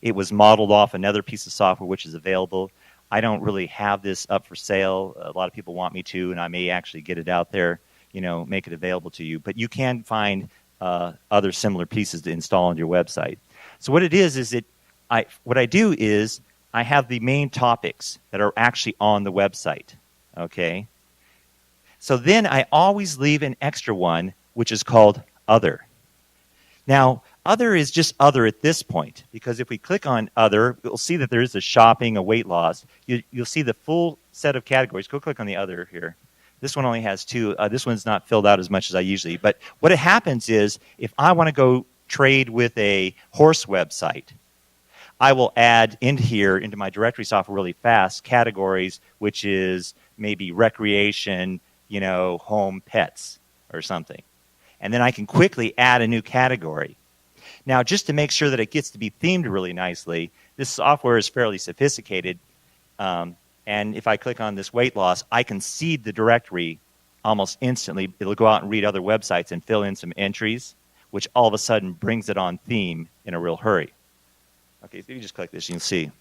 It was modeled off another piece of software which is available. I don't really have this up for sale. A lot of people want me to, and I may actually get it out there, make it available to you. But you can find other similar pieces to install on your website. So what it is what I do is I have the main topics that are actually on the website, okay? So then I always leave an extra one, which is called Other. Now, Other is just Other at this point, because if we click on Other, we'll see that there is a shopping, a weight loss. You'll see the full set of categories. Go click on the Other here. This one only has 2. This one's not filled out as much as I usually. But what happens is, if I want to go trade with a horse website, I will add into my directory software really fast categories, which is maybe recreation, home, pets, or something. And then I can quickly add a new category. Now, just to make sure that it gets to be themed really nicely, this software is fairly sophisticated. And if I click on this weight loss, I can seed the directory almost instantly. It'll go out and read other websites and fill in some entries, which all of a sudden brings it on theme in a real hurry. Okay, so you just click this, you can see.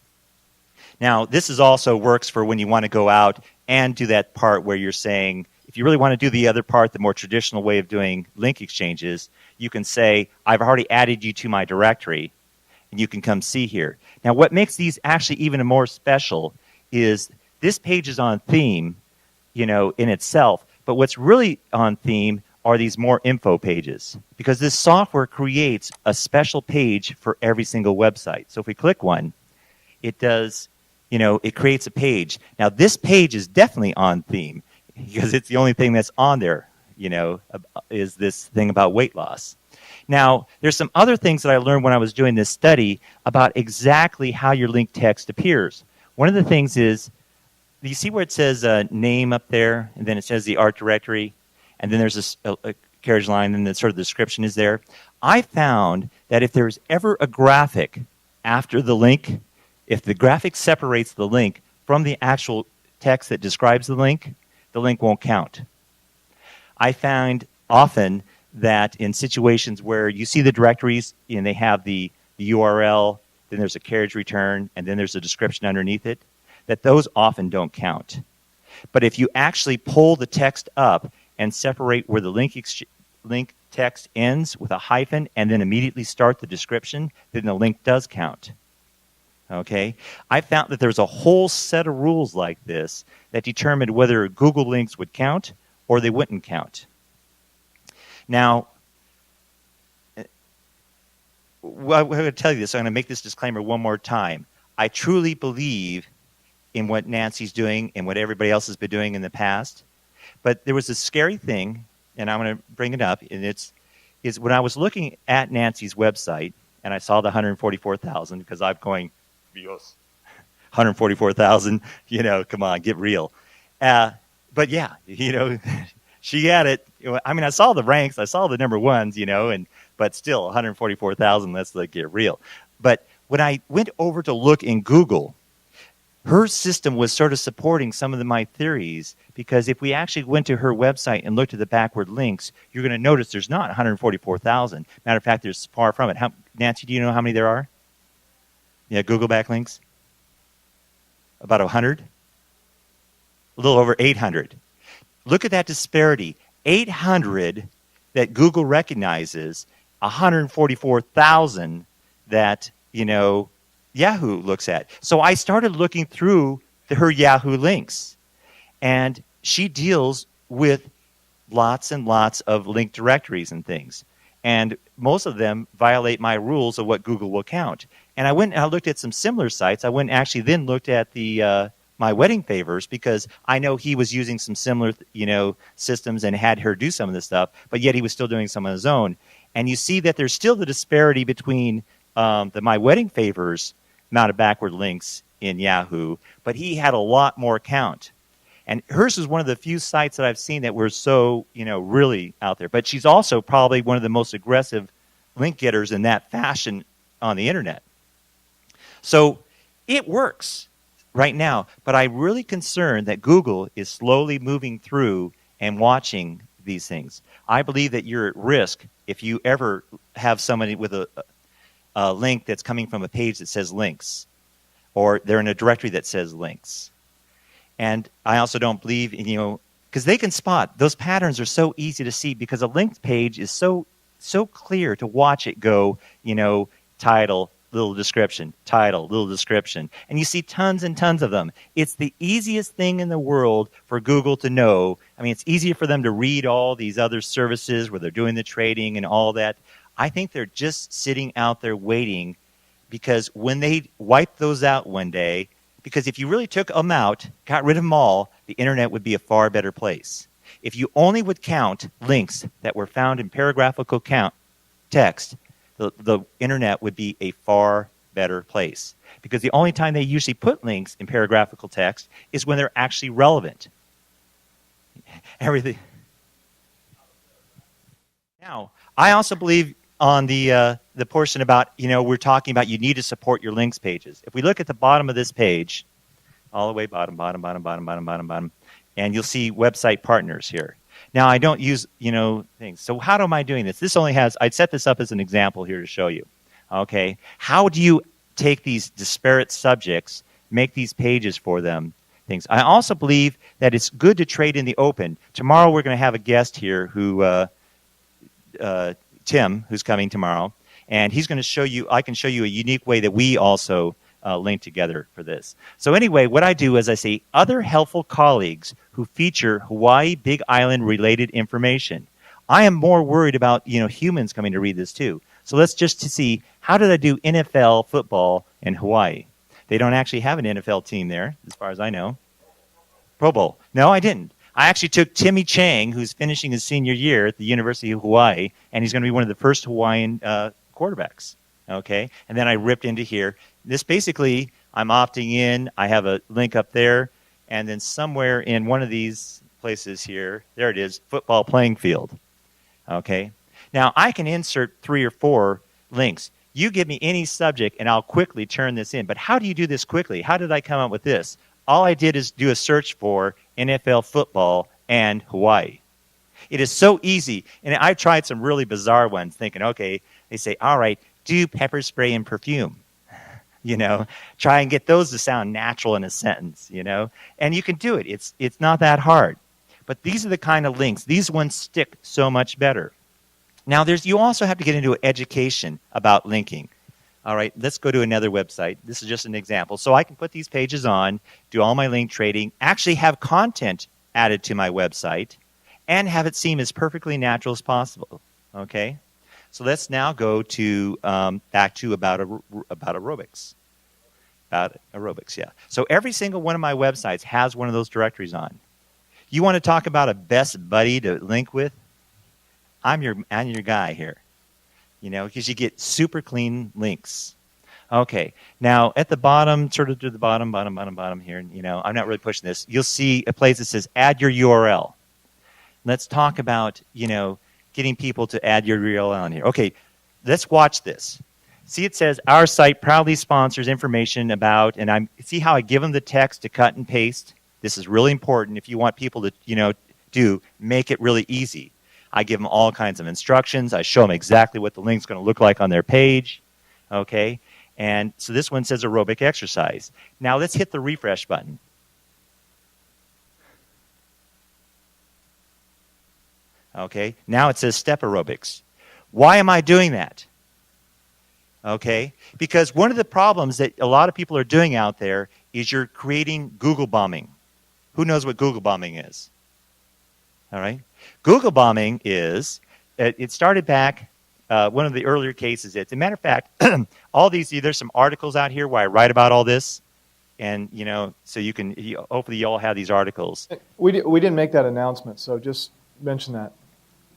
Now, this is also works for when you want to go out and do that part where you're saying, if you really want to do the other part, the more traditional way of doing link exchanges, you can say, I've already added you to my directory, and you can come see here. Now, what makes these actually even more special is this page is on theme, in itself, but what's really on theme are these more info pages, because this software creates a special page for every single website. So if we click one, it does, it creates a page. Now, this page is definitely on theme, because it's the only thing that's on there, is this thing about weight loss. Now, there's some other things that I learned when I was doing this study about exactly how your link text appears. One of the things is, do you see where it says name up there, and then it says the art directory, and then there's a carriage line, and then sort of the description is there? I found that if there's ever a graphic after the link, if the graphic separates the link from the actual text that describes the link won't count. I find often that in situations where you see the directories and they have the URL, then there's a carriage return, and then there's a description underneath it, that those often don't count. But if you actually pull the text up and separate where the link text ends with a hyphen and then immediately start the description, then the link does count. Okay? I found that there's a whole set of rules like this that determined whether Google links would count or they wouldn't count. Now, I'm going to tell you this. I'm going to make this disclaimer one more time. I truly believe in what Nancy's doing and what everybody else has been doing in the past. But there was a scary thing, and I'm going to bring it up, and is when I was looking at Nancy's website, and I saw the 144,000, because I'm going, Dios, 144,000, come on, get real. But yeah, she had it. I mean, I saw the ranks, I saw the number ones, but still 144,000, let's get real. But when I went over to look in Google, her system was sort of supporting some of my theories, because if we actually went to her website and looked at the backward links, you're going to notice there's not 144,000. Matter of fact, there's far from it. Nancy, do you know how many there are? Yeah, Google backlinks? About 100? A little over 800. Look at that disparity. 800 that Google recognizes, 144,000 that, Yahoo looks at. So I started looking through her Yahoo links, and she deals with lots and lots of linked directories and things. And most of them violate my rules of what Google will count. And I went and I looked at some similar sites. I went and actually then looked at the my wedding favors, because I know he was using some similar systems and had her do some of this stuff, but yet he was still doing some on his own. And you see that there's still the disparity between the my wedding favors amount of backward links in Yahoo, but he had a lot more count. And hers is one of the few sites that I've seen that were so, really out there. But she's also probably one of the most aggressive link getters in that fashion on the internet. So it works right now, but I'm really concerned that Google is slowly moving through and watching these things. I believe that you're at risk if you ever have somebody with a link that's coming from a page that says links, or they're in a directory that says links. And I also don't believe in, because they can spot. Those patterns are so easy to see, because a linked page is so clear to watch it go, title, little description, title, little description. And you see tons and tons of them. It's the easiest thing in the world for Google to know. I mean, it's easier for them to read all these other services where they're doing the trading and all that. I think they're just sitting out there waiting, because when they wipe those out one day, because if you really took them out, got rid of them all, the internet would be a far better place. If you only would count links that were found in paragraphical text, the internet would be a far better place. Because the only time they usually put links in paragraphical text is when they're actually relevant. Everything. Now, I also believe on the portion about, we're talking about you need to support your links pages. If we look at the bottom of this page, all the way bottom, and you'll see website partners here. Now, I don't use, things. So how am I doing this? This only has, I'd set this up as an example here to show you. Okay, how do you take these disparate subjects, make these pages for them, things. I also believe that it's good to trade in the open. Tomorrow we're going to have a guest here who, Tim, who's coming tomorrow, and he's going to show you, I can show you a unique way that we also link together for this. So anyway, what I do is I say other helpful colleagues who feature Hawaii Big Island related information. I am more worried about, humans coming to read this too. So let's just see, how did I do NFL football in Hawaii? They don't actually have an NFL team there, as far as I know. Pro Bowl. No, I didn't. I actually took Timmy Chang, who's finishing his senior year at the University of Hawaii, and he's going to be one of the first Hawaiian quarterbacks. Okay? And then I ripped into here. This basically, I'm opting in. I have a link up there. And then somewhere in one of these places here, there it is, football playing field. Okay? Now, I can insert 3 or 4 links. You give me any subject, and I'll quickly turn this in. But how do you do this quickly? How did I come up with this? All I did is do a search for NFL football and Hawaii. It is so easy. And I've tried some really bizarre ones thinking, okay, they say, all right, do pepper spray and perfume. Try and get those to sound natural in a sentence, And you can do it. It's not that hard. But these are the kind of links. These ones stick so much better. Now, you also have to get into education about linking. All right, let's go to another website. This is just an example. So I can put these pages on, do all my link trading, actually have content added to my website, and have it seem as perfectly natural as possible. Okay? So let's now go to back to about aerobics. About aerobics, yeah. So every single one of my websites has one of those directories on. You want to talk about a best buddy to link with? I'm your guy here. Because you get super clean links. Okay, now at the bottom, sort of to the bottom here, I'm not really pushing this. You'll see a place that says add your URL. Let's talk about, getting people to add your URL on here. Okay, let's watch this. See, it says our site proudly sponsors information about, and see how I give them the text to cut and paste? This is really important if you want people to, make it really easy. I give them all kinds of instructions. I show them exactly what the link's going to look like on their page. Okay? And so this one says aerobic exercise. Now let's hit the refresh button. Okay, now it says step aerobics. Why am I doing that? Okay, because one of the problems that a lot of people are doing out there is you're creating Google bombing. Who knows what Google bombing is? All right, Google bombing is, it started back, one of the earlier cases. As a matter of fact, all these, there's some articles out here where I write about all this, and so you can, hopefully you all have these articles. We didn't make that announcement, so just mention that.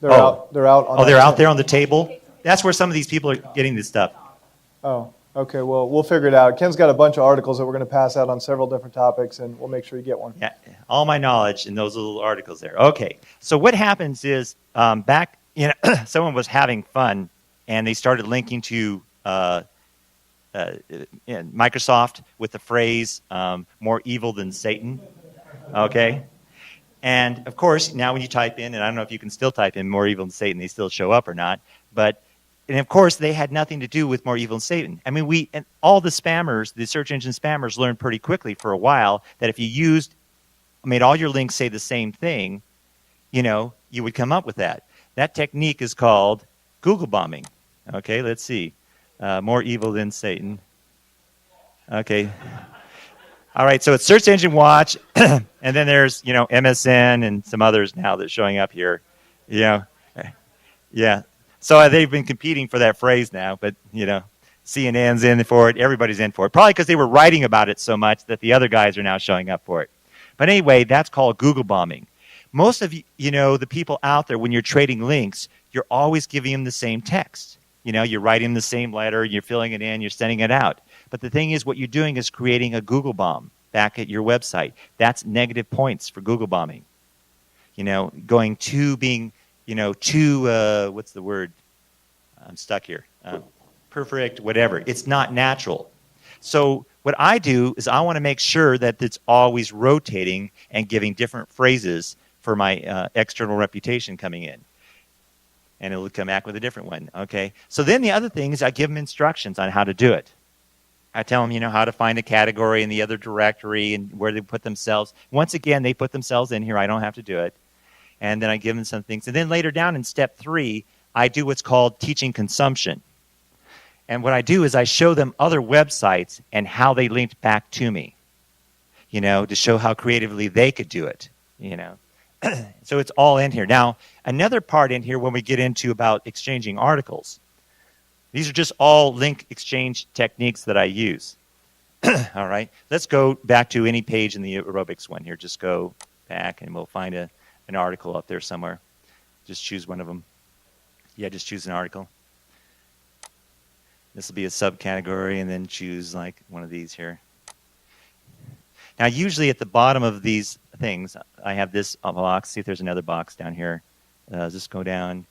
They're Oh. out. They're out. Oh, they're out there on the table? That's where some of these people are getting this stuff. Oh, okay. Well, we'll figure it out. Ken's got a bunch of articles that we're going to pass out on several different topics, and we'll make sure you get one. Yeah, all my knowledge in those little articles there. Okay, so what happens is back, someone was having fun, and they started linking to Microsoft with the phrase "more evil than Satan." Okay, and of course now when you type in, and I don't know if you can still type in "more evil than Satan," they still show up or not, but. And of course, they had nothing to do with more evil than Satan. I mean, and all the spammers, the search engine spammers, learned pretty quickly for a while that if you made all your links say the same thing, you would come up with that. That technique is called Google bombing. Okay, let's see. More evil than Satan. Okay. All right, so it's Search Engine Watch, and then there's, MSN and some others now that's showing up here. Yeah. So they've been competing for that phrase now, but, CNN's in for it. Everybody's in for it. Probably because they were writing about it so much that the other guys are now showing up for it. But anyway, that's called Google bombing. Most of the people out there, when you're trading links, you're always giving them the same text. You're writing the same letter, you're filling it in, you're sending it out. But the thing is, what you're doing is creating a Google bomb back at your website. That's negative points for Google bombing. Going to being... what's the word? I'm stuck here. Perfect, whatever. It's not natural. So what I do is I want to make sure that it's always rotating and giving different phrases for my external reputation coming in. And it'll come back with a different one, okay? So then the other thing is I give them instructions on how to do it. I tell them, how to find a category in the other directory and where they put themselves. Once again, they put themselves in here. I don't have to do it. And then I give them some things. And then later down in step 3, I do what's called teaching consumption. And what I do is I show them other websites and how they linked back to me, to show how creatively they could do it, So it's all in here. Now, another part in here when we get into about exchanging articles, these are just all link exchange techniques that I use. All right, let's go back to any page in the aerobics one here. Just go back and we'll find an article up there somewhere. Just choose one of them. Yeah, just choose an article. This will be a subcategory, and then choose like one of these here. Now, usually at the bottom of these things, I have this box. See if there's another box down here. Just go down.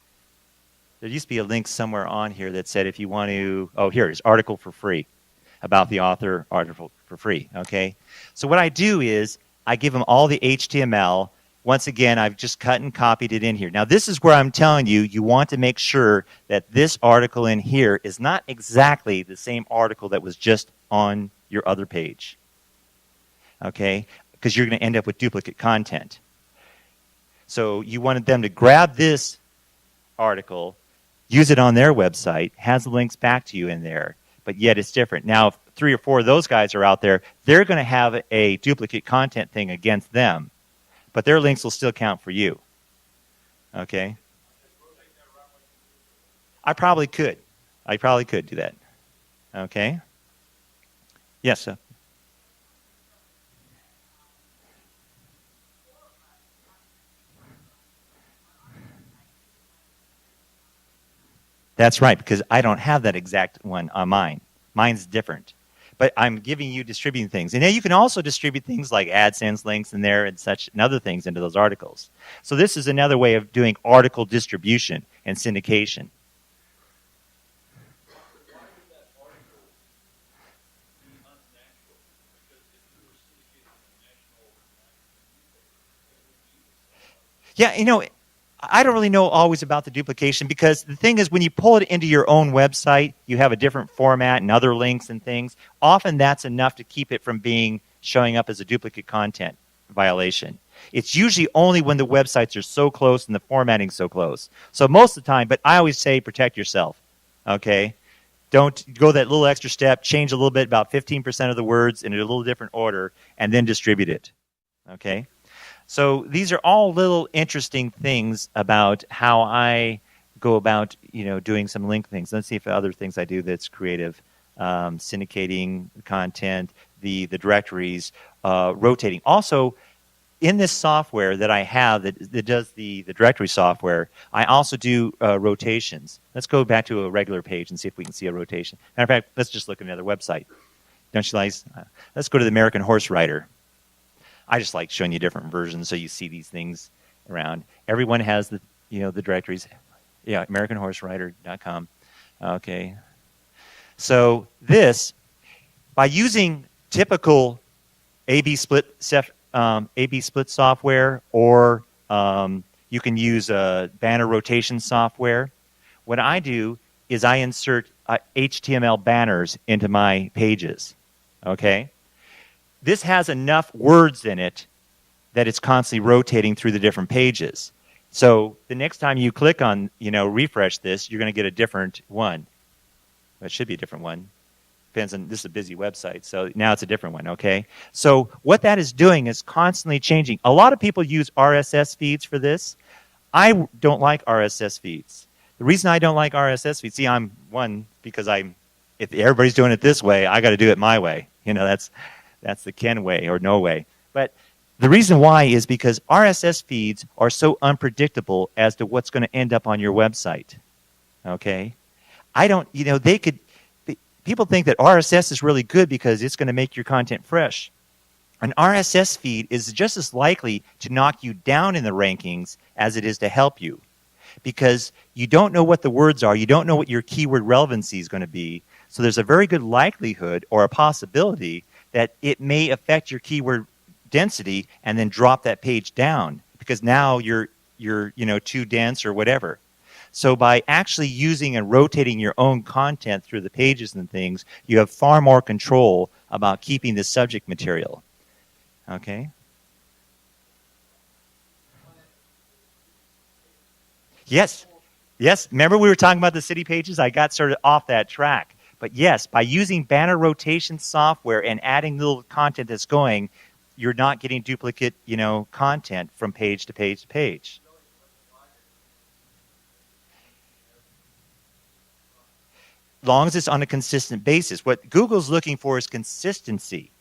There used to be a link somewhere on here that said if you want to, here it is, article for free, about the author, article for free, okay? So what I do is I give them all the HTML. Once again, I've just cut and copied it in here. Now, this is where I'm telling you, you want to make sure that this article in here is not exactly the same article that was just on your other page, okay? Because you're going to end up with duplicate content. So you wanted them to grab this article, use it on their website, has the links back to you in there, but yet it's different. Now, if 3 or 4 of those guys are out there, they're going to have a duplicate content thing against them. But their links will still count for you. Okay? I probably could. I probably could do that. Okay? Yes, sir. That's right, because I don't have that exact one on mine. Mine's different. But I'm giving you distributing things. And then you can also distribute things like AdSense links in there and such and other things into those articles. So this is another way of doing article distribution and syndication. Yeah, I don't really know always about the duplication because the thing is when you pull it into your own website, you have a different format and other links and things. Often that's enough to keep it from showing up as a duplicate content. violation. It's usually only when the websites are so close and the formatting's so close. So most of the time, but I always say protect yourself, okay? Don't go that little extra step, change a little bit, about 15% of the words in a little different order, and then distribute it, okay? So these are all little interesting things about how I go about, doing some link things. Let's see if other things I do that's creative. Syndicating content, the directories, rotating. Also, in this software that I have that does the directory software, I also do rotations. Let's go back to a regular page and see if we can see a rotation. Matter of fact, let's just look at another website. Don't you guys? Let's go to the American Horse Rider. I just like showing you different versions so you see these things around. Everyone has the directories. Yeah, AmericanHorseRider.com. Okay. So this, by using typical A/B split software, or you can use banner rotation software. What I do is I insert HTML banners into my pages. Okay. This has enough words in it that it's constantly rotating through the different pages. So the next time you click on, refresh this, you're going to get a different one. It should be a different one. Depends on, this is a busy website, so now it's a different one, okay? So what that is doing is constantly changing. A lot of people use RSS feeds for this. I don't like RSS feeds. The reason I don't like RSS feeds, see, I'm one, because if everybody's doing it this way, I got to do it my way. That's the Ken way or no way. But the reason why is because RSS feeds are so unpredictable as to what's going to end up on your website. Okay? People think that RSS is really good because it's going to make your content fresh. An RSS feed is just as likely to knock you down in the rankings as it is to help you, because you don't know what the words are. You don't know what your keyword relevancy is going to be. So there's a very good likelihood or a possibility that it may affect your keyword density and then drop that page down because now you're too dense or whatever. So by actually using and rotating your own content through the pages and things, you have far more control about keeping the subject material. Okay? Yes. Remember we were talking about the city pages? I got sort of off that track. But yes, by using banner rotation software and adding little content that's going, you're not getting duplicate, content from page to page to page. Long as it's on a consistent basis. What Google's looking for is consistency.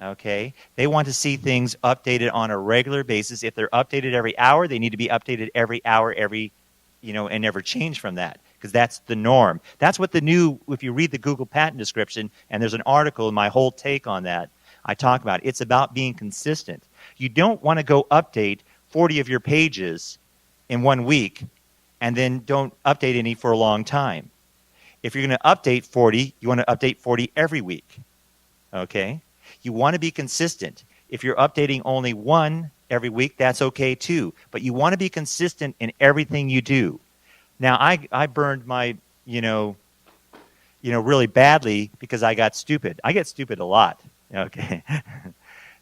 Okay? They want to see things updated on a regular basis. If they're updated every hour, they need to be updated every hour, and never change from that, because that's the norm. That's what if you read the Google patent description, and there's an article in my whole take on that, I talk about it. It's about being consistent. You don't want to go update 40 of your pages in 1 week and then don't update any for a long time. If you're going to update 40, you want to update 40 every week. Okay? You want to be consistent. If you're updating only one every week, that's okay too. But you want to be consistent in everything you do. Now, I burned my, really badly because I got stupid. I get stupid a lot. Okay?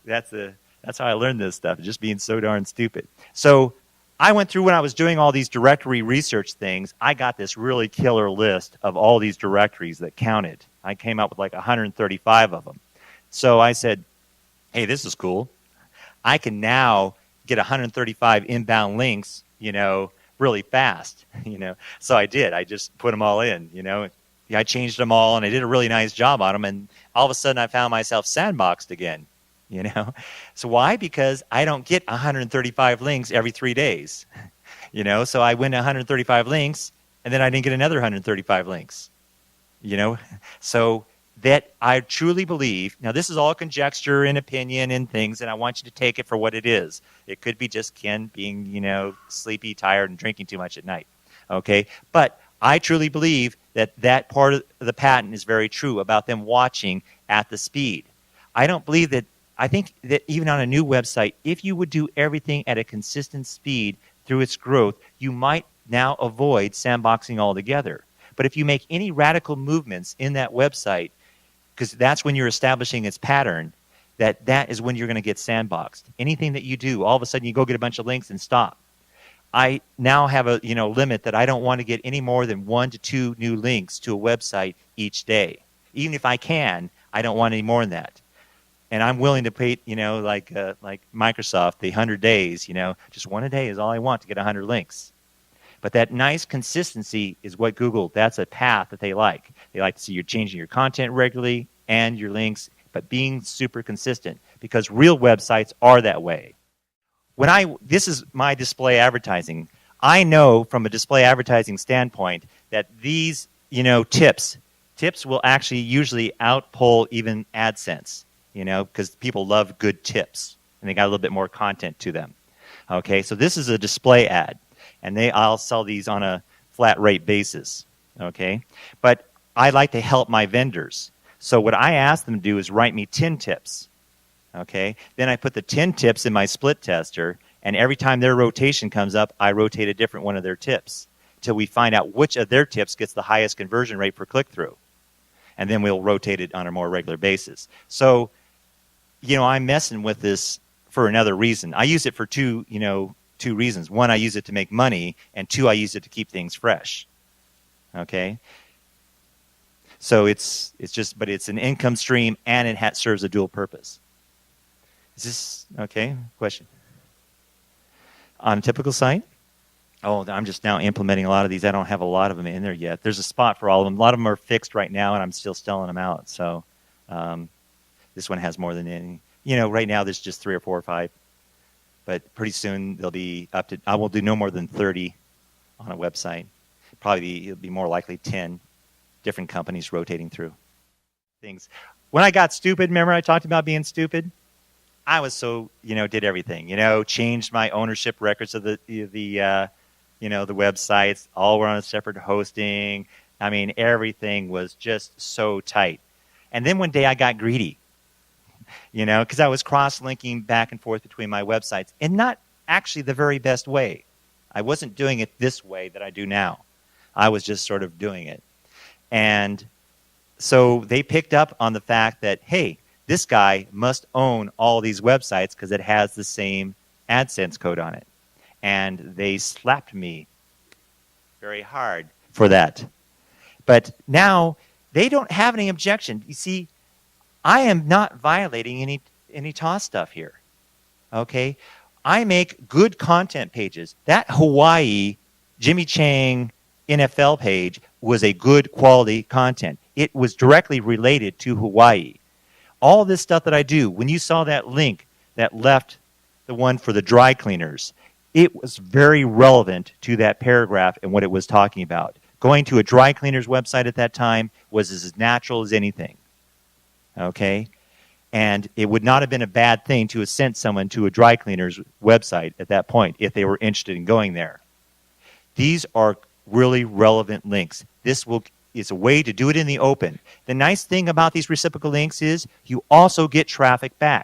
That's how I learned this stuff, just being so darn stupid. So I went through, when I was doing all these directory research things, I got this really killer list of all these directories that counted. I came up with like 135 of them. So I said, hey, this is cool. I can now get 135 inbound links, really fast, So I did. I just put them all in, I changed them all, and I did a really nice job on them, and all of a sudden I found myself sandboxed again, So why? Because I don't get 135 links every 3 days, So I went 135 links, and then I didn't get another 135 links, So that I truly believe, now this is all conjecture and opinion and things, and I want you to take it for what it is. It could be just Ken being, sleepy, tired, and drinking too much at night, okay? But I truly believe that part of the patent is very true about them watching at the speed. I think that even on a new website, if you would do everything at a consistent speed through its growth, you might now avoid sandboxing altogether. But if you make any radical movements in that website, because that's when you're establishing its pattern, that is when you're going to get sandboxed. Anything that you do, all of a sudden you go get a bunch of links and stop. I now have a limit that I don't want to get any more than 1 to 2 new links to a website each day. Even if I can, I don't want any more than that. And I'm willing to pay, like Microsoft, the 100 days, just 1 a day is all I want to get 100 links. But that nice consistency is what Google, that's a path that they like. They like to see you're changing your content regularly and your links, but being super consistent, because real websites are that way. This is my display advertising. I know from a display advertising standpoint that these, tips will actually usually outpull even AdSense, because people love good tips and they got a little bit more content to them. Okay, so this is a display ad, and I'll sell these on a flat rate basis. Okay, but I like to help my vendors. So what I ask them to do is write me 10 tips. Okay, then I put the 10 tips in my split tester, and every time their rotation comes up, I rotate a different one of their tips till we find out which of their tips gets the highest conversion rate per click-through. And then we'll rotate it on a more regular basis. So, I'm messing with this for another reason. I use it for two reasons. One, I use it to make money, and 2, I use it to keep things fresh. Okay? So it's an income stream, and it serves a dual purpose. Is this okay? Question. On a typical site? Oh, I'm just now implementing a lot of these. I don't have a lot of them in there yet. There's a spot for all of them. A lot of them are fixed right now, and I'm still selling them out. So this one has more than any. Right now there's just 3 or 4 or 5. But pretty soon they'll be up to, I will do no more than 30 on a website. It'll be more likely 10 different companies rotating through things. When I got stupid, remember I talked about being stupid? I was so, did everything, changed my ownership records of the websites, all were on a separate hosting. I mean, everything was just so tight. And then one day I got greedy, because I was cross-linking back and forth between my websites, and not actually the very best way. I wasn't doing it this way that I do now. I was just sort of doing it. And so they picked up on the fact that, hey, this guy must own all these websites because it has the same AdSense code on it. And they slapped me very hard for that. But now they don't have any objection. You see, I am not violating any TOS stuff here. Okay? I make good content pages. That Hawaii Jimmy Chang NFL page was a good quality content. It was directly related to Hawaii. All this stuff that I do, when you saw that link that left the one for the dry cleaners, it was very relevant to that paragraph and what it was talking about. Going to a dry cleaner's website at that time was as natural as anything. Okay? And it would not have been a bad thing to have sent someone to a dry cleaner's website at that point if they were interested in going there. These are really relevant links. This is a way to do it in the open. The nice thing about these reciprocal links is you also get traffic back.